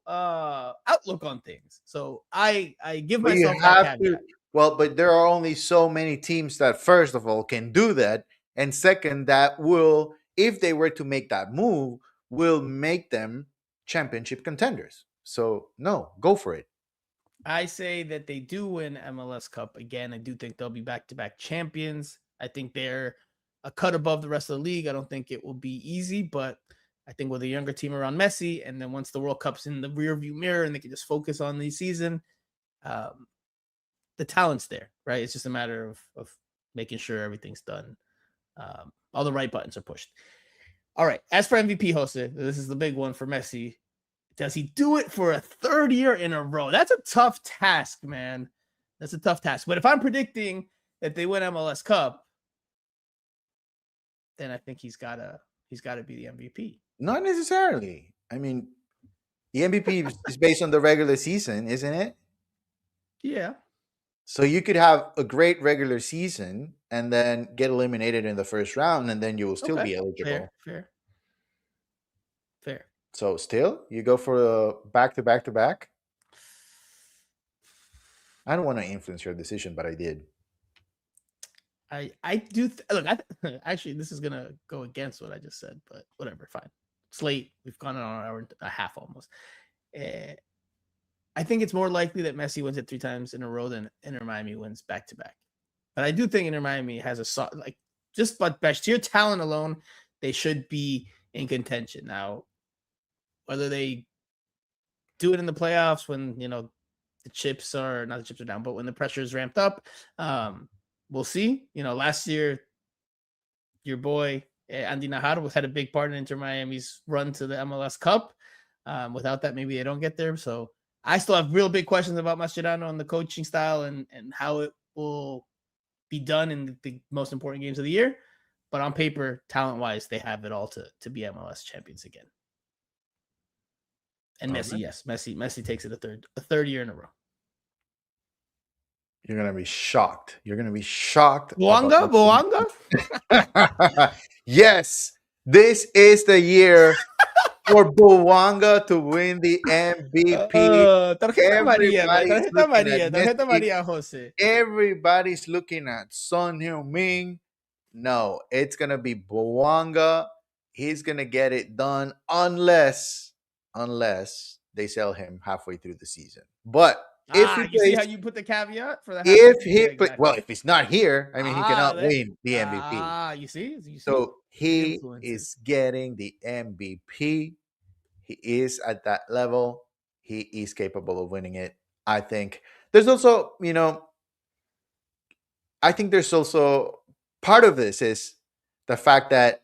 outlook on things. So I give myself that caveat. Well, but there are only so many teams that first of all can do that, and second that will, if they were to make that move, will make them championship contenders. So no, go for it. I say that they do win MLS Cup again. I do think they'll be back-to-back champions. I think they're a cut above the rest of the league. I don't think it will be easy, but I think with a younger team around Messi, and then once the World Cup's in the rearview mirror and they can just focus on the season, the talent's there, right? It's just a matter of making sure everything's done. All the right buttons are pushed. All right. As for MVP, Jose, this is the big one for Messi. Does he do it for a third year in a row? That's a tough task, man. That's a tough task. But if I'm predicting that they win MLS Cup, then I think he's gotta be the MVP. Not necessarily. I mean, the MVP is based on the regular season, isn't it? Yeah. So you could have a great regular season and then get eliminated in the first round, and then you will still be eligible. Fair. So still, you go for a back-to-back-to-back? I don't want to influence your decision, but I did. I do. Look, actually, this is going to go against what I just said, but whatever, fine. It's late. We've gone on an hour and a half almost. I think it's more likely that Messi wins it 3 times in a row than Inter Miami wins back-to-back. But I do think Inter Miami has just by sheer talent alone, they should be in contention. Now, whether they do it in the playoffs when, the chips are down, but when the pressure is ramped up, we'll see. Last year, your boy Andy Najar had a big part in Inter Miami's run to the MLS Cup. Without that, maybe they don't get there. So I still have real big questions about Mascherano and the coaching style and how it will be done in the most important games of the year. But on paper, talent-wise, they have it all to be MLS champions again. And Messi, yes, Messi takes it a third year in a row. You're gonna be shocked. Boanga? Yes, this is the year for Boanga to win the MVP. Tarjeta Maria, Jose. Everybody's looking at Son Heung-min. No, it's gonna be Boanga. He's gonna get it done unless they sell him halfway through the season. But if you see how you put the caveat for that? If he's not here, I mean, he cannot win the MVP. You see? So he is getting the MVP. He is at that level. He is capable of winning it. I think there's also, I think there's also part of this is the fact that,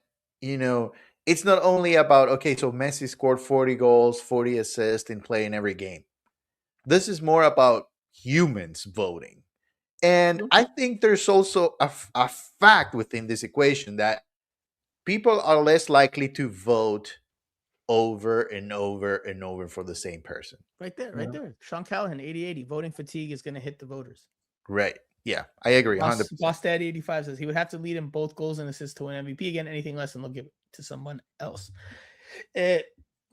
it's not only about, okay, so Messi scored 40 goals, 40 assists in playing every game. This is more about humans voting. And I think there's also a fact within this equation that people are less likely to vote over and over and over for the same person. Right there. Sean Callahan, 80-80. Voting fatigue is going to hit the voters. Right. Yeah, I agree. 100%. Boss Daddy 85 says he would have to lead in both goals and assists to win MVP again. Anything less, and they'll give it to someone else.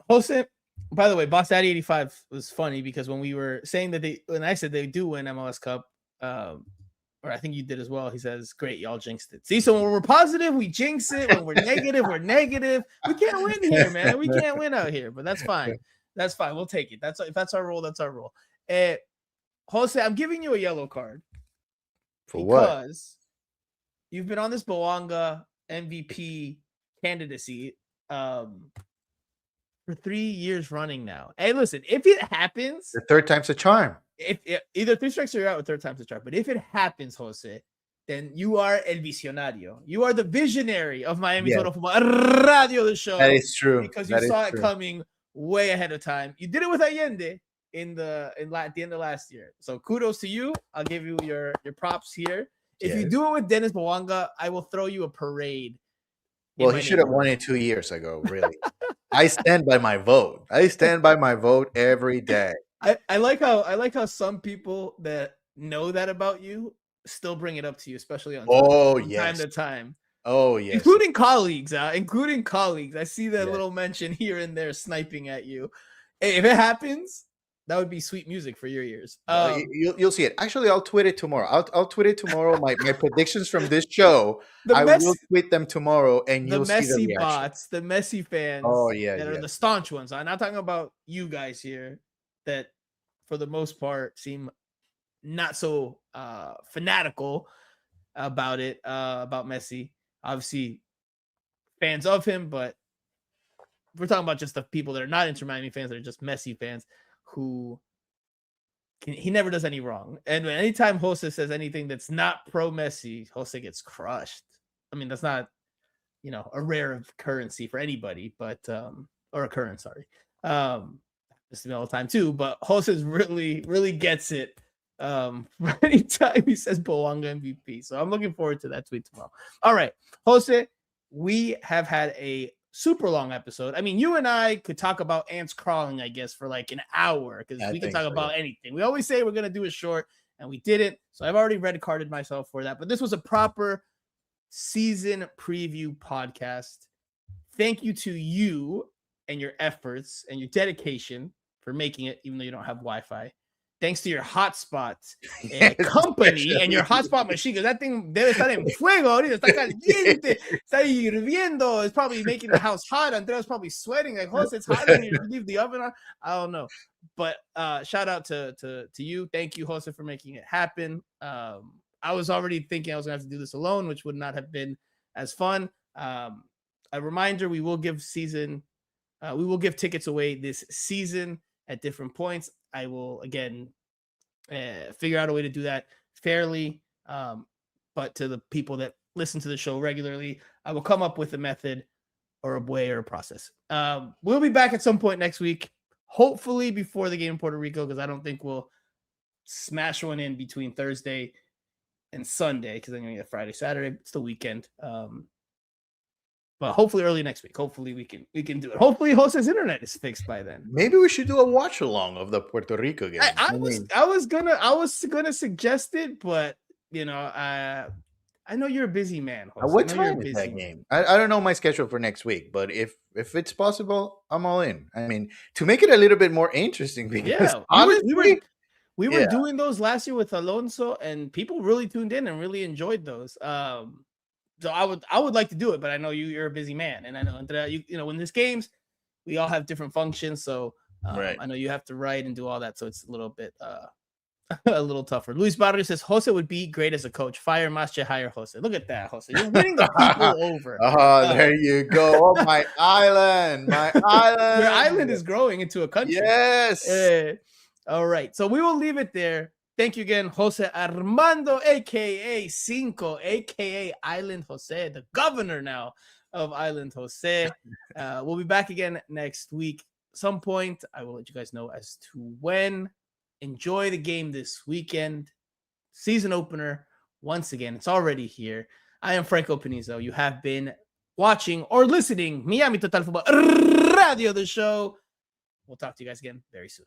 Jose, by the way, Boss Daddy 85 was funny because when we were saying that when I said they do win MLS Cup, or I think you did as well, he says, great, y'all jinxed it. See, so when we're positive, we jinx it. When we're negative, we're negative. We can't win here, man. We can't win out here, but that's fine. That's fine. We'll take it. If that's our rule, that's our rule. Jose, I'm giving you a yellow card. For what? Because you've been on this Bouanga MVP candidacy for 3 years running now. Hey, listen, if it happens, the third time's a charm. If either 3 strikes or you're out, or third time's a charm. But if it happens, Jose, then you are el visionario. You are the visionary of Miami Total Football Radio, the show. That is true. Because you saw it coming way ahead of time. You did it with Allende at the end of last year. So kudos to you. I'll give you your props here. If you do it with Dennis Bouanga, I will throw you a parade. Well, he should have won it 2 years ago, really. I stand by my vote. I stand by my vote every day. I like how some people that know that about you still bring it up to you, especially on time to time. Oh, yes. Including colleagues. I see that little mention here and there sniping at you. Hey, if it happens, that would be sweet music for your ears. You'll see it. Actually, I'll tweet it tomorrow. I'll tweet it tomorrow. My predictions from this show, will tweet them tomorrow, and you'll see the Messi reaction. bots, the Messi fans that are the staunch ones. I'm not talking about you guys here that, for the most part, seem not so fanatical about it, about Messi. Obviously, fans of him, but we're talking about just the people that are not Inter Miami fans, that are just Messi fans, who he never does any wrong. And anytime Jose says anything that's not pro Messi, Jose gets crushed. I mean, that's not, a rare currency for anybody, but or occurrence, sorry. Just all the time too, but Jose really, really gets it. Anytime he says Bouanga MVP. So I'm looking forward to that tweet tomorrow. All right, Jose, we have had a super long episode. I mean, you and I could talk about ants crawling, I guess, for like an hour, because we can talk about anything. We always say we're going to do it short, and we didn't. So I've already red carded myself for that. But this was a proper season preview podcast. Thank you to you and your efforts and your dedication for making it, even though you don't have Wi-Fi. Thanks to your hotspot company and your hotspot machine, because that thing debe estar en fuego ahorita, está caliente, está hirviendo. It's probably making the house hot. Andrea's probably sweating like, Jose, it's hot in here. Leave the oven on. I don't know. But shout out to you. Thank you, Jose, for making it happen. I was already thinking I was going to have to do this alone, which would not have been as fun. A reminder, we will give tickets away this season at different points. I will, again, figure out a way to do that fairly. But to the people that listen to the show regularly, I will come up with a method or a way or a process. We'll be back at some point next week, hopefully before the game in Puerto Rico, because I don't think we'll smash one in between Thursday and Sunday, because then you're going to get Friday, Saturday. It's the weekend. But hopefully early next week. Hopefully we can do it. Hopefully Jose's internet is fixed by then. Maybe we should do a watch along of the Puerto Rico game. I was gonna suggest it, but I know you're a busy man, Jose. What time is that game? I don't know my schedule for next week, but if it's possible, I'm all in. I mean, to make it a little bit more interesting, because honestly, we were doing those last year with Alonso, and people really tuned in and really enjoyed those. So I would like to do it, but I know you're a busy man, and I know Andrea, when there's games, we all have different functions. So right. I know you have to write and do all that, so it's a little bit a little tougher. Luis Barrio says Jose would be great as a coach. Fire Masche, hire Jose. Look at that, Jose. You're winning the people over. There you go. Oh, my island. My island. Your island is growing into a country. Yes. All right. So we will leave it there. Thank you again, Jose Armando, a.k.a. Cinco, a.k.a. Island Jose, the governor now of Island Jose. We'll be back again next week. Some point, I will let you guys know as to when. Enjoy the game this weekend. Season opener, once again, it's already here. I am Franco Panizo. You have been watching or listening Miami Total Football Radio, the show. We'll talk to you guys again very soon.